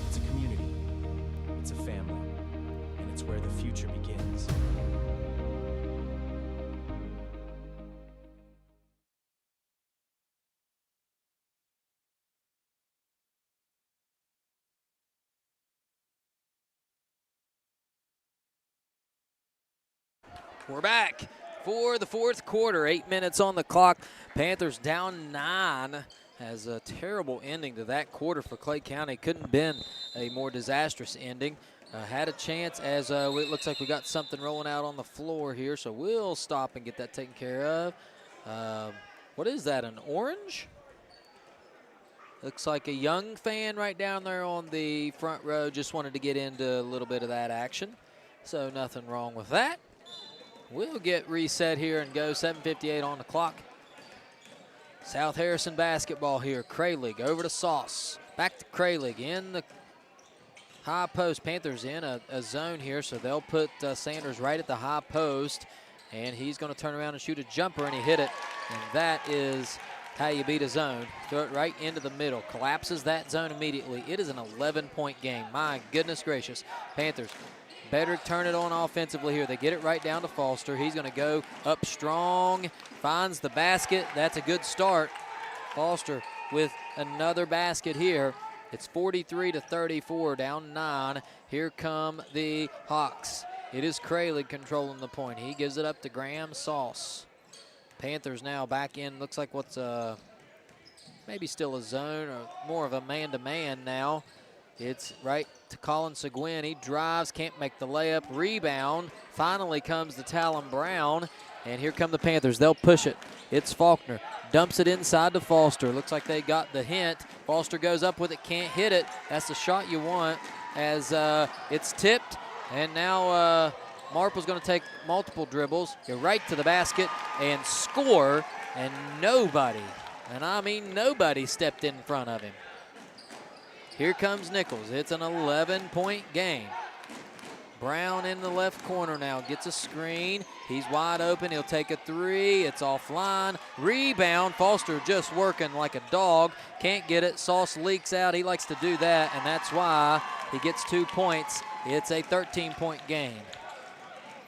It's a community, it's a family, and it's where the future begins. We're back for the fourth quarter. 8 minutes on the clock. Panthers down 9. Has a terrible ending to that quarter for Klay County. Couldn't have been a more disastrous ending. Had a chance as it looks like we got something rolling out on the floor here, so we'll stop and get that taken care of. What is that, an orange? Looks like a young fan right down there on the front row just wanted to get into a little bit of that action, so nothing wrong with that. We'll get reset here and go. 7:58 on the clock. South Harrison basketball here. Kralik over to Sauce. Back to Kralik in the high post. Panthers in a zone here, so they'll put Sanders right at the high post. And he's going to turn around and shoot a jumper, and he hit it. And that is how you beat a zone. Throw it right into the middle. Collapses that zone immediately. It is an 11-point game. My goodness gracious. Panthers better turn it on offensively here. They get it right down to Foster. He's going to go up strong, finds the basket. That's a good start. Foster with another basket here. It's 43-34, down 9. Here come the Hawks. It is Kralik controlling the point. He gives it up to Graham Sauce. Panthers now back in. Looks like what's maybe still a zone or more of a man-to-man now. It's right to Colin Seguin. He drives, can't make the layup. Rebound. Finally comes to Talon Brown. And here come the Panthers. They'll push it. It's Faulkner. Dumps it inside to Foster. Looks like they got the hint. Foster goes up with it, can't hit it. That's the shot you want as it's tipped. And now Marple's going to take multiple dribbles, go right to the basket, and score. And nobody, and I mean nobody, stepped in front of him. Here comes Nichols. It's an 11-point game. Brown in the left corner now. Gets a screen. He's wide open. He'll take a three. It's offline. Rebound. Foster just working like a dog. Can't get it. Sauce leaks out. He likes to do that, and that's why he gets 2 points. It's a 13-point game.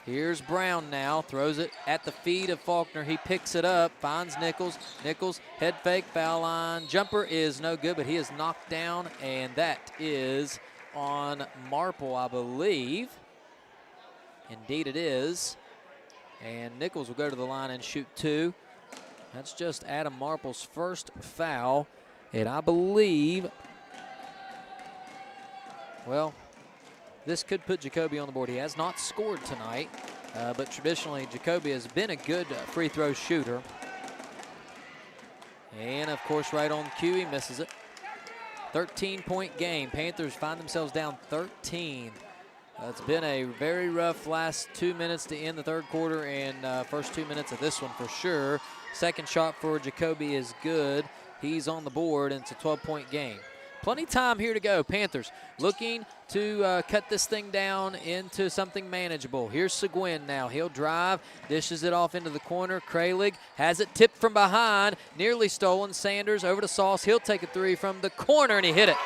Here's Brown now. Throws it at the feet of Faulkner. He picks it up. Finds Nichols. Nichols, head fake, foul line. Jumper is no good, but he is knocked down, and that is on Marple, I believe. Indeed it is. And Nichols will go to the line and shoot 2. That's just Adam Marple's first foul. And I believe Well, this could put Jacoby on the board. He has not scored tonight, but traditionally Jacoby has been a good free throw shooter. And, of course, right on cue, he misses it. 13-point game. Panthers find themselves down 13. It's been a very rough last 2 minutes to end the third quarter and first 2 minutes of this one for sure. Second shot for Jacoby is good. He's on the board, and it's a 12-point game. Plenty of time here to go. Panthers looking to cut this thing down into something manageable. Here's Seguin now. He'll drive, dishes it off into the corner. Kralig has it tipped from behind, nearly stolen. Sanders over to Sauce. He'll take a three from the corner, and he hit it.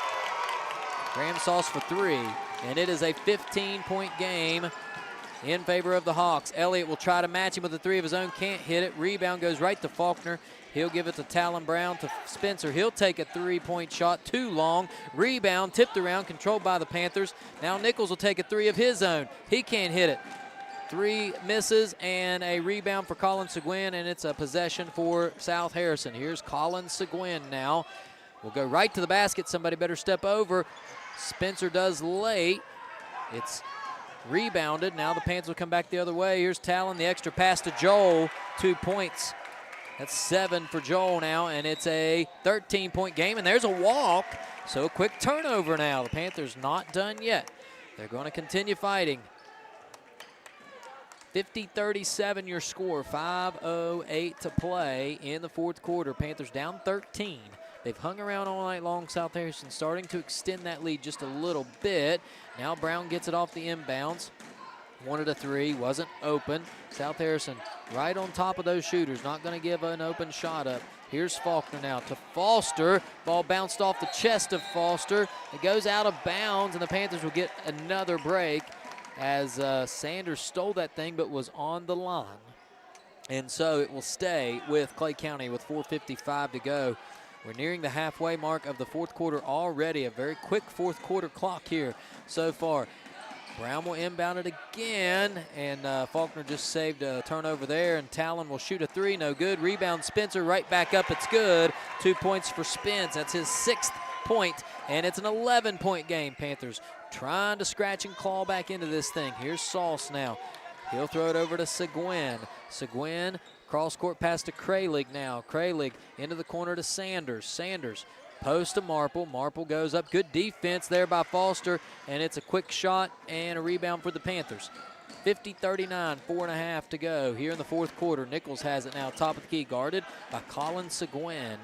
Graham Sauce for three, and it is a 15-point game in favor of the Hawks. Elliott will try to match him with a three of his own. Can't hit it. Rebound goes right to Faulkner. He'll give it to Talon Brown to Spencer. He'll take a three-point shot. Too long. Rebound tipped around, controlled by the Panthers. Now Nichols will take a three of his own. He can't hit it. Three misses and a rebound for Colin Seguin, and it's a possession for South Harrison. Here's Colin Seguin now. We'll go right to the basket. Somebody better step over. Spencer does late. It's rebounded. Now the Panthers will come back the other way. Here's Talon, the extra pass to Joel. 2 points. That's 7 for Joel now, and it's a 13-point game, and there's a walk. So a quick turnover now. The Panthers not done yet. They're going to continue fighting. 50-37 your score, 5:08 to play in the fourth quarter. Panthers down 13. They've hung around all night long. South Harrison starting to extend that lead just a little bit. Now Brown gets it off the inbounds. Wanted a three, wasn't open. South Harrison right on top of those shooters, not going to give an open shot up. Here's Faulkner now to Foster. Ball bounced off the chest of Foster. It goes out of bounds, and the Panthers will get another break as Sanders stole that thing but was on the line. And so it will stay with Klay County with 4:55 to go. We're nearing the halfway mark of the fourth quarter already. A very quick fourth quarter clock here so far. Brown will inbound it again, and Faulkner just saved a turnover there, and Talon will shoot a three, no good. Rebound Spencer, right back up, it's good. 2 points for Spence, that's his 6th point, and it's an 11-point game. Panthers trying to scratch and claw back into this thing. Here's Sauce now. He'll throw it over to Seguin. Seguin, cross-court pass to Kralig now. Kralig into the corner to Sanders. Sanders. Post to Marple. Marple goes up. Good defense there by Foster, and it's a quick shot and a rebound for the Panthers. 50-39, 4.5 to go here in the fourth quarter. Nichols has it now, top of the key, guarded by Colin Seguin.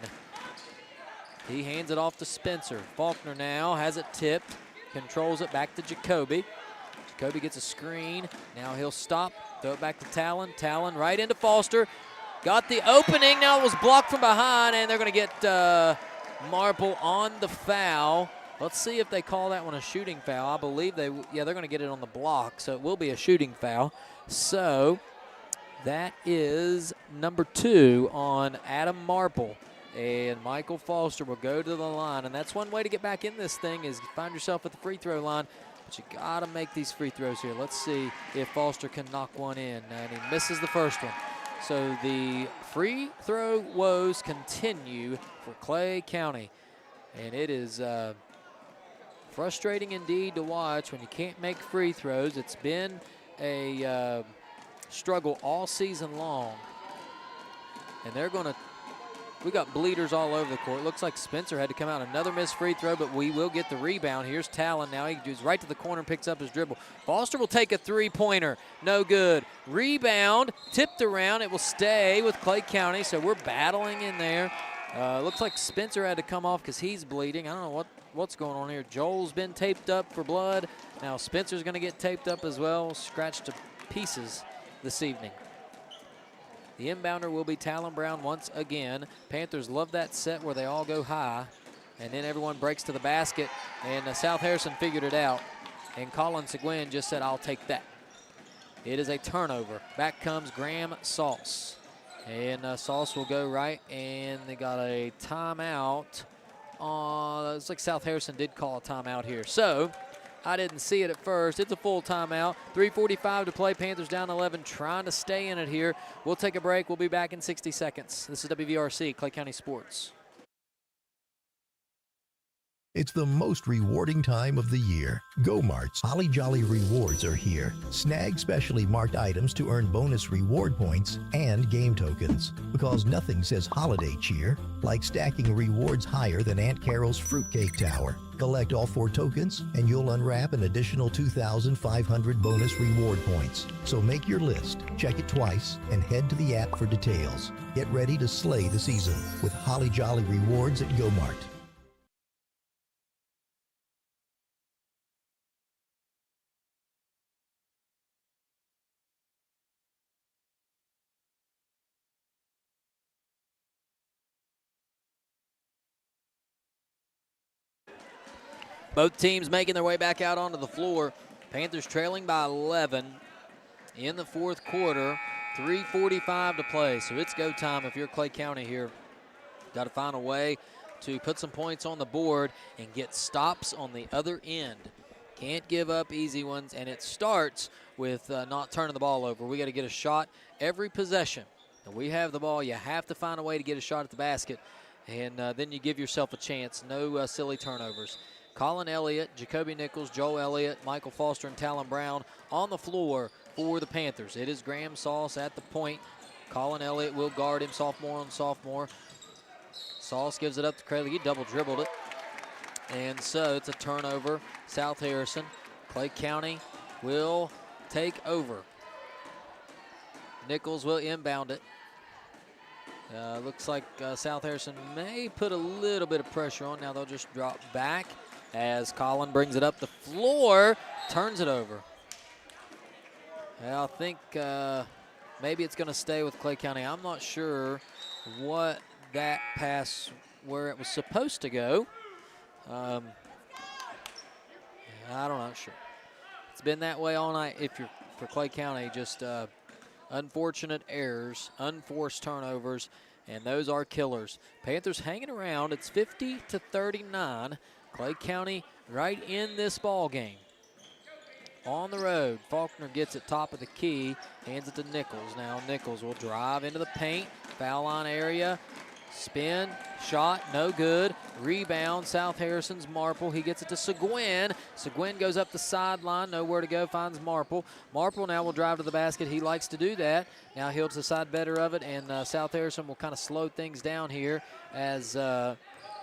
He hands it off to Spencer. Faulkner now has it tipped, controls it back to Jacoby. Jacoby gets a screen. Now he'll stop, throw it back to Talon. Talon right into Foster. Got the opening. Now it was blocked from behind, and they're going to get Marple on the foul. Let's see if they call that one a shooting foul. I believe they're going to get it on the block, so it will be a shooting foul. So that is number 2 on Adam Marple. And Michael Foster will go to the line. And that's one way to get back in this thing is find yourself at the free throw line. But you got to make these free throws here. Let's see if Foster can knock one in. And he misses the first one. So the free throw woes continue for Klay County. And it is frustrating indeed to watch when you can't make free throws. It's been a struggle all season long. And they're going to, we got bleeders all over the court. Looks like Spencer had to come out. Another missed free throw, but we will get the rebound. Here's Talon now. He goes right to the corner and picks up his dribble. Foster will take a three-pointer. No good. Rebound, tipped around. It will stay with Klay County, so we're battling in there. Looks like Spencer had to come off because he's bleeding. I don't know what's going on here. Joel's been taped up for blood. Now Spencer's going to get taped up as well, scratched to pieces this evening. The inbounder will be Talon Brown once again. Panthers love that set where they all go high, and then everyone breaks to the basket, and South Harrison figured it out, and Colin Seguin just said, I'll take that. It is a turnover. Back comes Graham Sauce, and Sauce will go right, and they got a timeout. It's like South Harrison did call a timeout here. So I didn't see it at first. It's a full timeout. 3:45 to play. Panthers down 11, trying to stay in it here. We'll take a break. We'll be back in 60 seconds. This is WVRC, Klay County Sports. It's the most rewarding time of the year. Go-Mart's Holly Jolly Rewards are here. Snag specially marked items to earn bonus reward points and game tokens. Because nothing says holiday cheer like stacking rewards higher than Aunt Carol's fruitcake tower. Collect all 4 tokens and you'll unwrap an additional 2,500 bonus reward points. So make your list, check it twice, and head to the app for details. Get ready to slay the season with Holly Jolly Rewards at Go-Mart. Both teams making their way back out onto the floor. Panthers trailing by 11 in the fourth quarter. 3:45 to play, so it's go time if you're Klay County here. Got to find a way to put some points on the board and get stops on the other end. Can't give up easy ones, and it starts with not turning the ball over. We got to get a shot every possession. And we have the ball. You have to find a way to get a shot at the basket, and then you give yourself a chance. No silly turnovers. Colin Elliott, Jacoby Nichols, Joel Elliott, Michael Foster, and Talon Brown on the floor for the Panthers. It is Graham Sauce at the point. Colin Elliott will guard him, sophomore on sophomore. Sauce gives it up to Crayley. He double dribbled it. And so it's a turnover. South Harrison. Klay County will take over. Nichols will inbound it. Looks like South Harrison may put a little bit of pressure on. Now they'll just drop back as Colin brings it up the floor, turns it over. I think maybe it's going to stay with Klay County. I'm not sure what that pass, where it was supposed to go. I'm not sure. It's been that way all night if you're for Klay County. Just unfortunate errors, unforced turnovers, and those are killers. Panthers hanging around. It's 50-39. Klay County right in this ball game. On the road, Faulkner gets it top of the key, hands it to Nichols. Now Nichols will drive into the paint, foul line area, spin, shot, no good. Rebound, South Harrison's Marple. He gets it to Seguin. Seguin goes up the sideline, nowhere to go, finds Marple. Marple now will drive to the basket. He likes to do that. Now he'll decide better of it, and South Harrison will kind of slow things down here as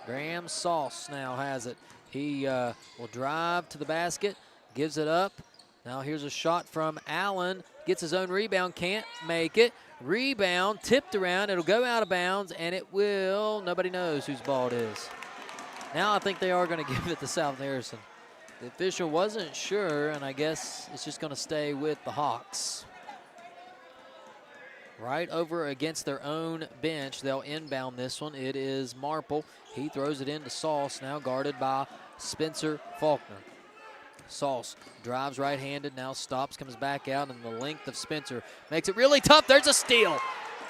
Graham Sauce now has it. He will drive to the basket, gives it up. Now here's a shot from Allen. Gets his own rebound, can't make it. Rebound, tipped around. It'll go out of bounds, and it will. Nobody knows whose ball it is. Now I think they are going to give it to South Harrison. The official wasn't sure, and I guess it's just going to stay with the Hawks. Right over against their own bench, they'll inbound this one. It is Marple. He throws it into Sauce, now guarded by Spencer Faulkner. Sauce drives right-handed, now stops, comes back out, and the length of Spencer makes it really tough. There's a steal.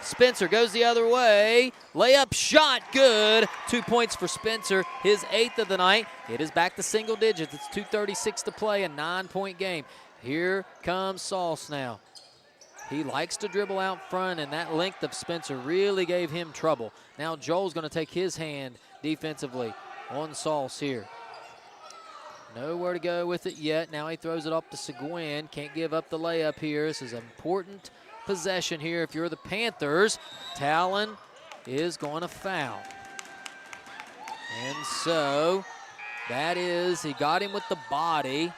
Spencer goes the other way. Layup shot, good. 2 points for Spencer, his 8th of the night. It is back to single digits. It's 2:36 to play, a 9-point game. Here comes Sauce now. He likes to dribble out front, and that length of Spencer really gave him trouble. Now Joel's going to take his hand defensively on Sauce here. Nowhere to go with it yet. Now he throws it up to Seguin. Can't give up the layup here. This is an important possession here if you're the Panthers. Talon is going to foul. And so that is, he got him with the body.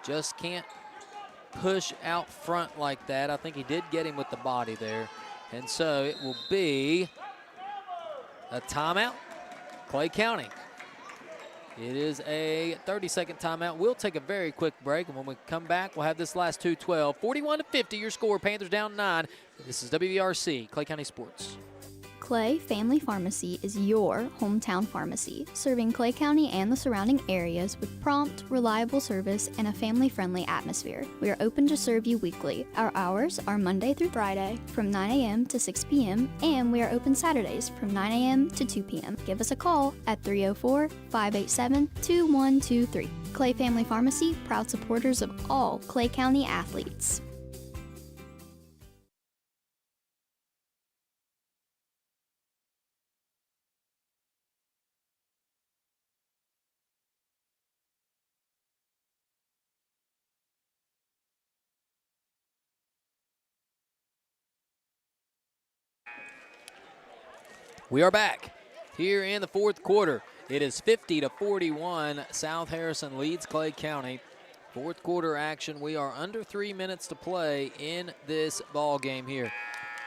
Just can't push out front like that. I think he did get him with the body there. And so it will be a timeout, Klay County. It is a 30-second timeout. We'll take a very quick break, and when we come back, we'll have this last 2-12. 41-50, your score. Panthers down 9. This is WVRC, Klay County Sports. Klay Family Pharmacy is your hometown pharmacy, serving Klay County and the surrounding areas with prompt, reliable service and a family-friendly atmosphere. We are open to serve you weekly. Our hours are Monday through Friday from 9 a.m. to 6 p.m., and we are open Saturdays from 9 a.m. to 2 p.m. Give us a call at 304-587-2123. Klay Family Pharmacy, proud supporters of all Klay County athletes. We are back here in the fourth quarter. It is 50-41. South Harrison leads Clay County. Fourth quarter action. We are under 3 minutes to play in this ball game here.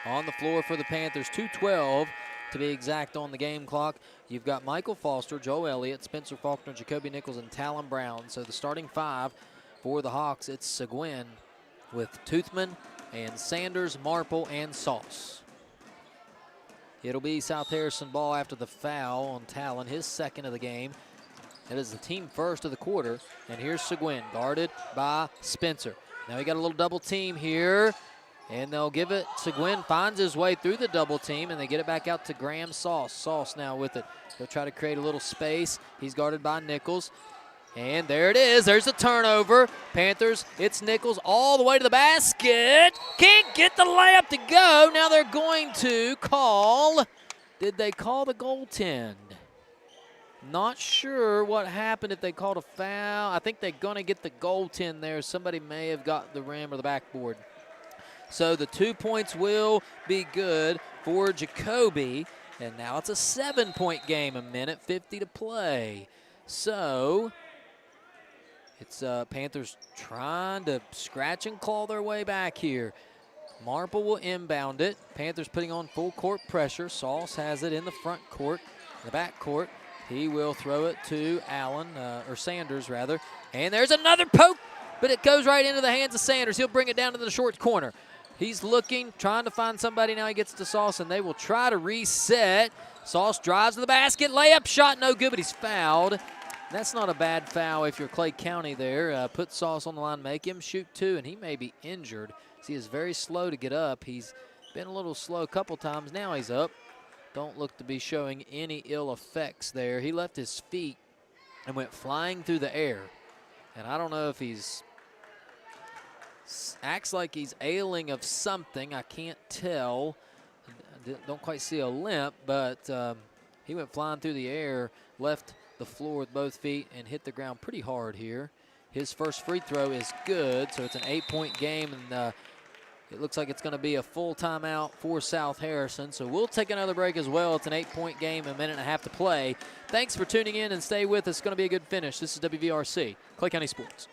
On the floor for the Panthers, 2:12 to be exact on the game clock. You've got Michael Foster, Joe Elliott, Spencer Faulkner, Jacoby Nichols, and Talon Brown. So the starting five for the Hawks, it's Seguin with Toothman and Sanders, Marple, and Sauce. It'll be South Harrison ball after the foul on Talon, his second of the game. It is the team first of the quarter. And here's Seguin, guarded by Spencer. Now we got a little double team here. And they'll give it. Seguin finds his way through the double team, and they get it back out to Graham Sauce. Sauce now with it. They'll try to create a little space. He's guarded by Nichols. And there it is. There's the turnover. Panthers, it's Nichols all the way to the basket. Can't get the layup to go. Now they're going to call. Did they call the goaltend? Not sure what happened if they called a foul. I think they're going to get the goaltend there. Somebody may have got the rim or the backboard. So the 2 points will be good for Jacoby. And now it's a 7-point game, a minute 50 to play. So it's Panthers trying to scratch and claw their way back here. Marple will inbound it. Panthers putting on full court pressure. Sauce has it in the front court, the back court. He will throw it to Sanders rather. And there's another poke, but it goes right into the hands of Sanders. He'll bring it down to the short corner. He's looking, trying to find somebody. Now he gets to Sauce, and they will try to reset. Sauce drives to the basket. Layup shot, no good, but he's fouled. That's not a bad foul if you're Clay County there. Put Sauce on the line, make him shoot two, and he may be injured. He is very slow to get up. He's been a little slow a couple times. Now he's up. Don't look to be showing any ill effects there. He left his feet and went flying through the air. And I don't know if he's acts like he's ailing of something. I can't tell. Don't quite see a limp, but he went flying through the air, left the floor with both feet, and hit the ground pretty hard here. His first free throw is good, so it's an 8-point game, and it looks like it's going to be a full timeout for South Harrison. So we'll take another break as well. It's an 8-point game, a minute and a half to play. Thanks for tuning in and stay with us. It's going to be a good finish. This is WVRC, Clay County Sports.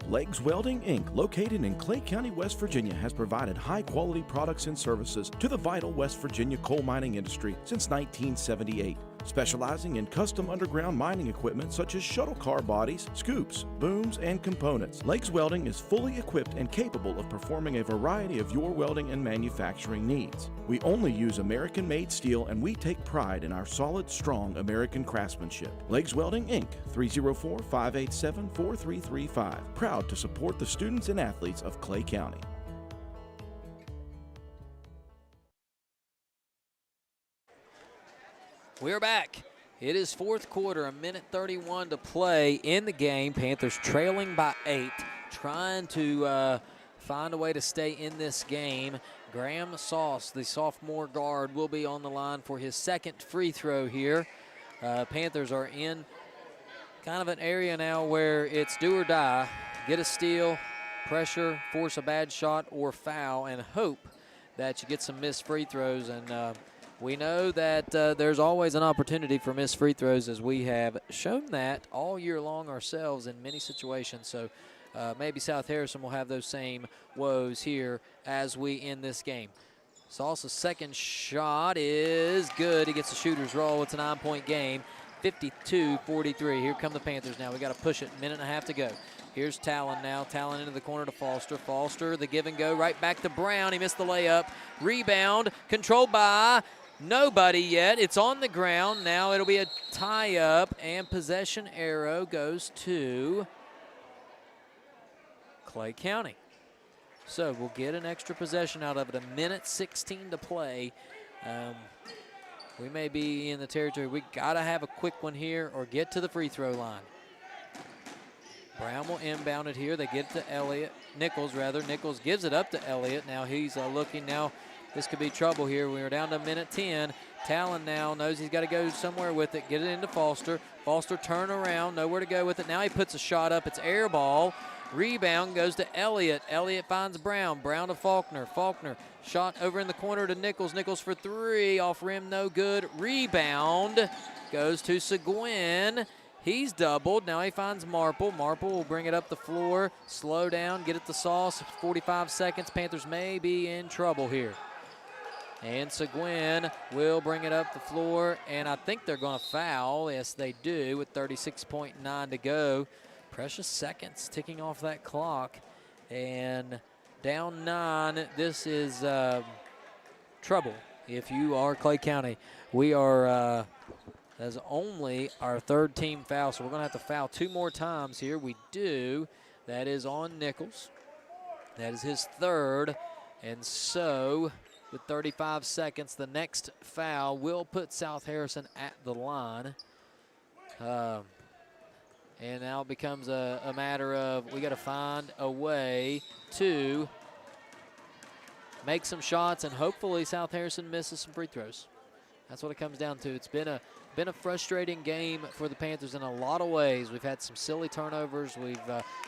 Legs Welding, Inc., located in Clay County, West Virginia, has provided high-quality products and services to the vital West Virginia coal mining industry since 1978. Specializing in custom underground mining equipment such as shuttle car bodies, scoops, booms, and components. Legs Welding is fully equipped and capable of performing a variety of your welding and manufacturing needs. We only use American-made steel, and we take pride in our solid, strong American craftsmanship. Legs Welding, Inc., 304-587-4335. Proud to support the students and athletes of Clay County. We're back. It is fourth quarter, a minute 31 to play in the game. Panthers trailing by 8, trying to find a way to stay in this game. Graham Sauce, the sophomore guard, will be on the line for his second free throw here. Panthers are in kind of an area now where it's do or die. Get a steal, pressure, force a bad shot, or foul, and hope that you get some missed free throws. And we know that there's always an opportunity for missed free throws, as we have shown that all year long ourselves in many situations. So maybe South Harrison will have those same woes here as we end this game. Sauce's second shot is good. He gets the shooter's roll. It's a 9-point game, 52-43. Here come the Panthers now. We got to push it, minute and a half to go. Here's Talon now. Talon into the corner to Foster. Foster, the give and go, right back to Brown. He missed the layup. Rebound, controlled by nobody yet. It's on the ground. Now it'll be a tie-up, and possession arrow goes to Clay County. So we'll get an extra possession out of it. A minute 16 to play. We may be in the territory. We got to have a quick one here or get to the free throw line. Brown will inbound it here. They get it to Elliott. Nichols, rather. Nichols gives it up to Elliott. Now he's looking. Now this could be trouble here. We're down to minute 10. Talon now knows he's got to go somewhere with it. Get it into Foster. Foster turn around. Nowhere to go with it. Now he puts a shot up. It's air ball. Rebound goes to Elliott. Elliott finds Brown. Brown to Faulkner. Faulkner shot over in the corner to Nichols. Nichols for three. Off rim, no good. Rebound goes to Seguin. He's doubled. Now he finds Marple. Marple will bring it up the floor. Slow down. Get it to Sauce. 45 seconds. Panthers may be in trouble here. And Seguin will bring it up the floor. And I think they're going to foul. Yes, they do with 36.9 to go. Precious seconds ticking off that clock. And down 9. This is trouble if you are Klay County. We are, that's only our third team foul, so we're going to have to foul 2 more times here. We do. That is on Nichols. That is his third. And so, with 35 seconds, the next foul will put South Harrison at the line. And now it becomes a matter of we got to find a way to make some shots, and hopefully South Harrison misses some free throws. That's what it comes down to. It's been a frustrating game for the Panthers in a lot of ways. We've had some silly turnovers. We've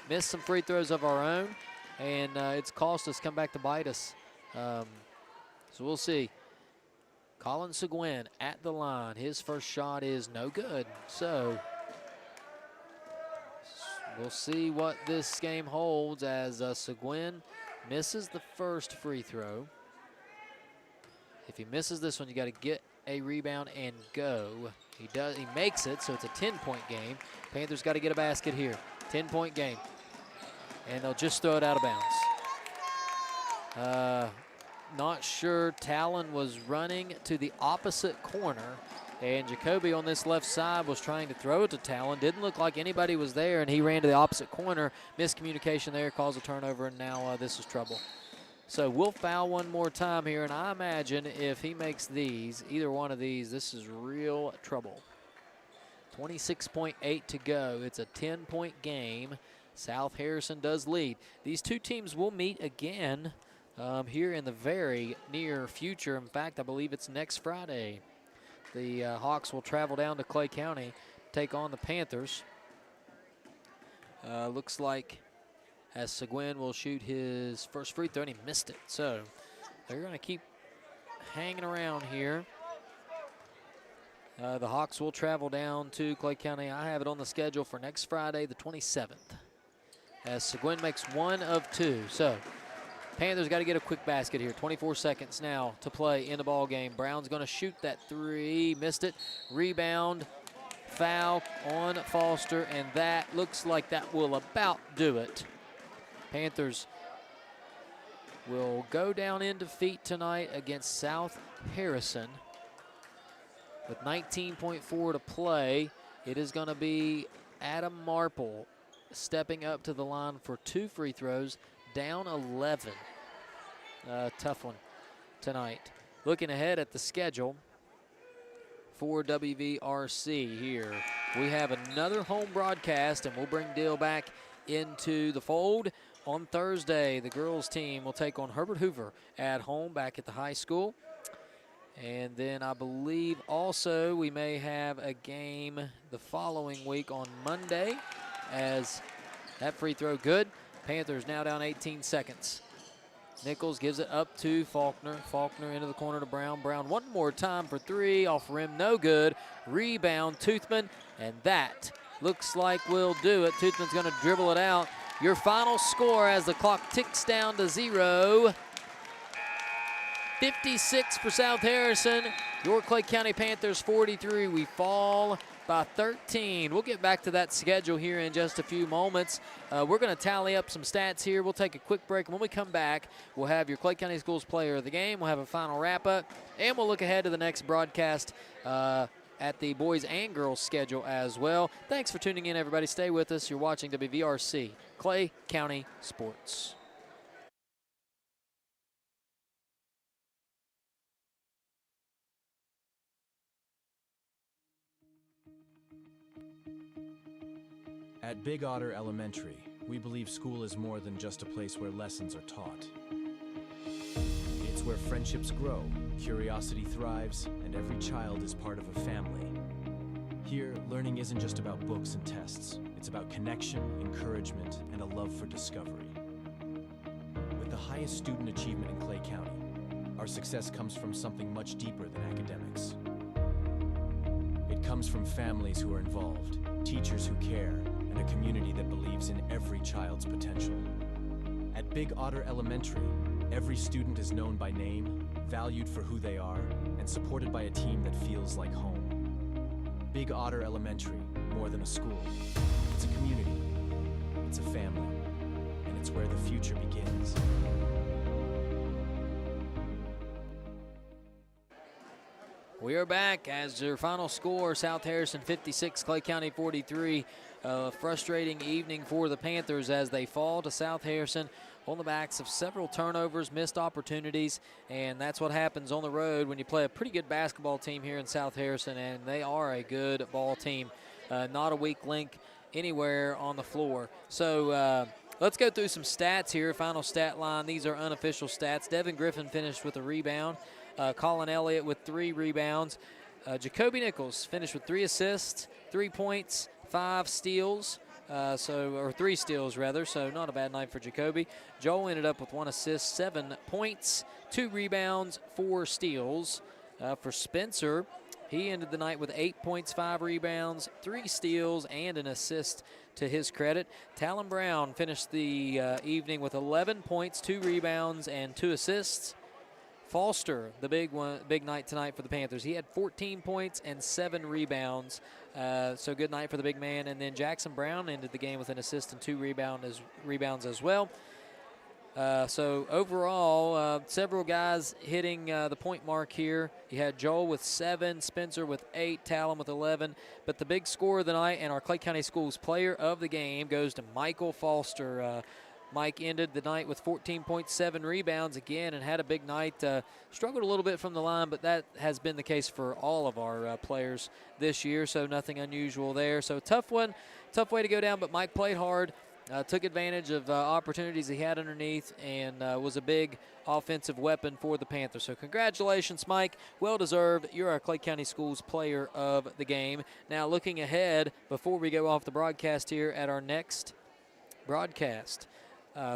missed some free throws of our own, and it's cost us, come back to bite us. So we'll see. Colin Seguin at the line. His first shot is no good. So we'll see what this game holds as Seguin misses the first free throw. If he misses this one, you got to get a rebound and go. He does. He makes it, so it's a 10-point game. Panthers got to get a basket here. 10-point game. And they'll just throw it out of bounds. Not sure. Talon was running to the opposite corner, and Jacoby on this left side was trying to throw it to Talon. Didn't look like anybody was there, and he ran to the opposite corner. Miscommunication there caused a turnover, and now this is trouble. So we'll foul one more time here, and I imagine if he makes these, either one of these, this is real trouble. 26.8 to go. It's a 10-point game. South Harrison does lead. These two teams will meet again here in the very near future. In fact, I believe it's next Friday. The Hawks will travel down to Klay County, take on the Panthers. Looks like as Seguin will shoot his first free throw, and he missed it. So they're going to keep hanging around here. The Hawks will travel down to Klay County. I have it on the schedule for next Friday, the 27th, as Seguin makes 1 of 2. So Panthers got to get a quick basket here. 24 seconds now to play in the ball game. Brown's going to shoot that 3. Missed it. Rebound. Foul on Foster, and that looks like that will about do it. Panthers will go down in defeat tonight against South Harrison. With 19.4 to play, it is going to be Adam Marple stepping up to the line for 2 free throws, down 11. Tough one tonight. Looking ahead at the schedule for WVRC here, we have another home broadcast, and we'll bring Dale back into the fold. On Thursday, the girls team will take on Herbert Hoover at home back at the high school. And then I believe also we may have a game the following week on Monday, as that free throw good. Panthers now down 18 seconds. Nichols gives it up to Faulkner. Faulkner into the corner to Brown. Brown one more time for 3. Off rim, no good. Rebound, Toothman, and that looks like we'll do it. Toothman's going to dribble it out. Your final score as the clock ticks down to 0. 56 for South Harrison. Your Klay County Panthers 43. We fall by 13. We'll get back to that schedule here in just a few moments. We're going to tally up some stats here. We'll take a quick break. When we come back, we'll have your Klay County Schools Player of the Game. We'll have a final wrap-up, and we'll look ahead to the next broadcast at the boys and girls schedule as well. Thanks for tuning in, everybody. Stay with us. You're watching WVRC, Klay County Sports. At Big Otter Elementary, we believe school is more than just a place where lessons are taught. It's where friendships grow, curiosity thrives, and every child is part of a family. Here, learning isn't just about books and tests. It's about connection, encouragement, and a love for discovery. With the highest student achievement in Klay County, our success comes from something much deeper than academics. It comes from families who are involved, teachers who care, and a community that believes in every child's potential. At Big Otter Elementary, every student is known by name, valued for who they are, and supported by a team that feels like home. Big Otter Elementary, more than a school. It's a community, it's a family, and it's where the future begins. We are back as your final score, South Harrison 56, Klay County 43. A frustrating evening for the Panthers as they fall to South Harrison on the backs of several turnovers, missed opportunities, and that's what happens on the road when you play a pretty good basketball team here in South Harrison, and they are a good ball team, not a weak link anywhere on the floor. So let's go through some stats here, final stat line. These are unofficial stats. Devin Griffin finished with a rebound. Colin Elliott with 3 rebounds. Jacoby Nichols finished with 3 assists, 3 points, 5 steals, or 3 steals rather, so not a bad night for Jacoby. Joel ended up with 1 assist, 7 points, 2 rebounds, 4 steals. For Spencer, he ended the night with 8 points, 5 rebounds, 3 steals, and an assist to his credit. Talon Brown finished the evening with 11 points, 2 rebounds, and 2 assists. Foster, the big night tonight for the Panthers. He had 14 points and 7 rebounds. So good night for the big man. And then Jackson Brown ended the game with an assist and 2 rebounds as well. So overall, several guys hitting the point mark here. You had Joel with 7, Spencer with 8, Talon with 11. But the big score of the night and our Klay County Schools player of the game goes to Michael Foster. Mike ended the night with 14.7 rebounds again and had a big night. Struggled a little bit from the line, but that has been the case for all of our players this year, so nothing unusual there. So tough one, tough way to go down, but Mike played hard, took advantage of opportunities he had underneath, and was a big offensive weapon for the Panthers. So congratulations, Mike. Well-deserved. You're our Klay County Schools player of the game. Now looking ahead, before we go off the broadcast here at our next broadcast,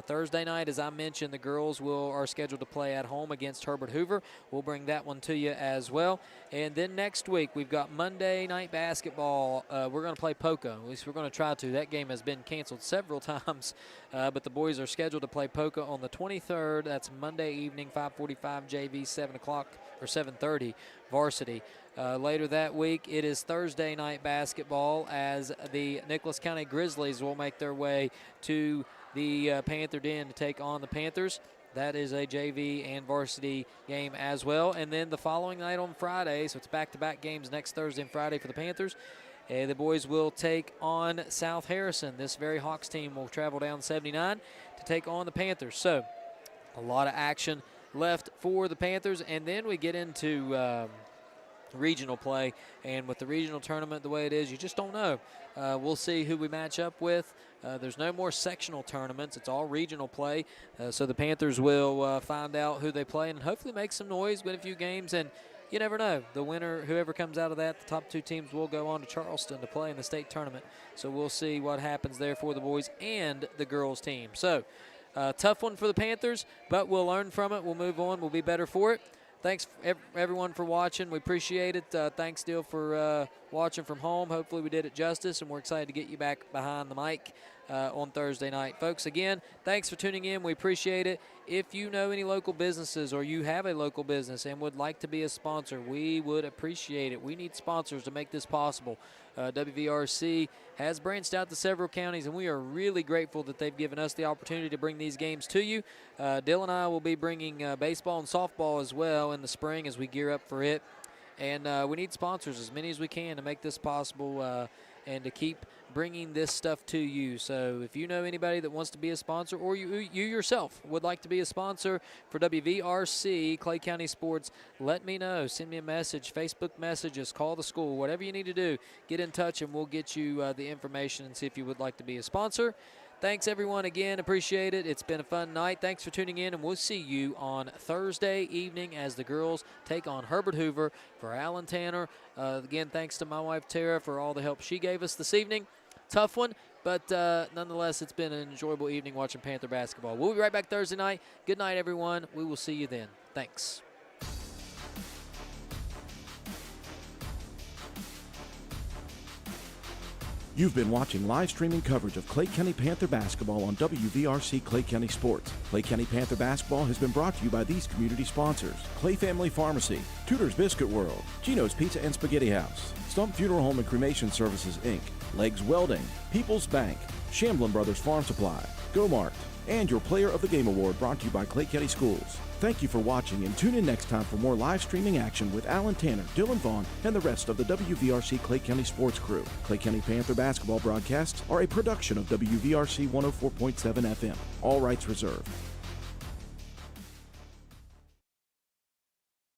Thursday night, as I mentioned, the girls are scheduled to play at home against Herbert Hoover. We'll bring that one to you as well. And then next week, we've got Monday night basketball. We're going to play Poco. At least we're going to try to. That game has been canceled several times, but the boys are scheduled to play Poco on the 23rd. That's Monday evening, 5:45 JV, 7 o'clock or 7:30 varsity. Later that week, it is Thursday night basketball as the Nicholas County Grizzlies will make their way to the Panther Den to take on the Panthers. That is a JV and varsity game as well. And then the following night on Friday, so it's back-to-back games next Thursday and Friday for the Panthers. The boys will take on South Harrison. This very Hawks team will travel down 79 to take on the Panthers. So a lot of action left for the Panthers. And then we get into regional play, and with the regional tournament the way it is, you just don't know. We'll see who we match up with. There's no more sectional tournaments. It's all regional play. So the Panthers will find out who they play and hopefully make some noise, win a few games, and you never know. The winner, whoever comes out of that, the top 2 teams will go on to Charleston to play in the state tournament. So we'll see what happens there for the boys and the girls team. So tough one for the Panthers, but we'll learn from it. We'll move on. We'll be better for it. Thanks, everyone, for watching. We appreciate it. Thanks, Dill, for watching from home. Hopefully we did it justice, and we're excited to get you back behind the mic on Thursday night. Folks, again, thanks for tuning in. We appreciate it. If you know any local businesses or you have a local business and would like to be a sponsor, we would appreciate it. We need sponsors to make this possible. WVRC has branched out to several counties, and we are really grateful that they've given us the opportunity to bring these games to you. Dill and I will be bringing baseball and softball as well in the spring as we gear up for it. And we need sponsors, as many as we can, to make this possible and to keep bringing this stuff to you. So if you know anybody that wants to be a sponsor, or you yourself would like to be a sponsor for WVRC Klay County Sports, let me know. Send me a message, Facebook messages, call the school, whatever you need to do. Get in touch and we'll get you the information and see if you would like to be a sponsor. Thanks, everyone, again. Appreciate it. It's been a fun night. Thanks for tuning in, and we'll see you on Thursday evening as the girls take on Herbert Hoover. For Alan Tanner, again, thanks to my wife, Tara, for all the help she gave us this evening. Tough one, But nonetheless, it's been an enjoyable evening watching Panther basketball. We'll be right back Thursday night. Good night, everyone. We will see you then. Thanks. You've been watching live streaming coverage of Clay County Panther basketball on WVRC Clay County Sports. Clay County Panther basketball has been brought to you by these community sponsors: Clay Family Pharmacy, Tudor's Biscuit World, Gino's Pizza and Spaghetti House, Stump Funeral Home and Cremation Services, Inc., Legs Welding, People's Bank, Shamblin Brothers Farm Supply, Go-Mart, and your Player of the Game Award brought to you by Clay County Schools. Thank you for watching, and tune in next time for more live streaming action with Alan Tanner, Dylan Vaughn, and the rest of the WVRC Clay County sports crew. Clay County Panther basketball broadcasts are a production of WVRC 104.7 FM. All rights reserved.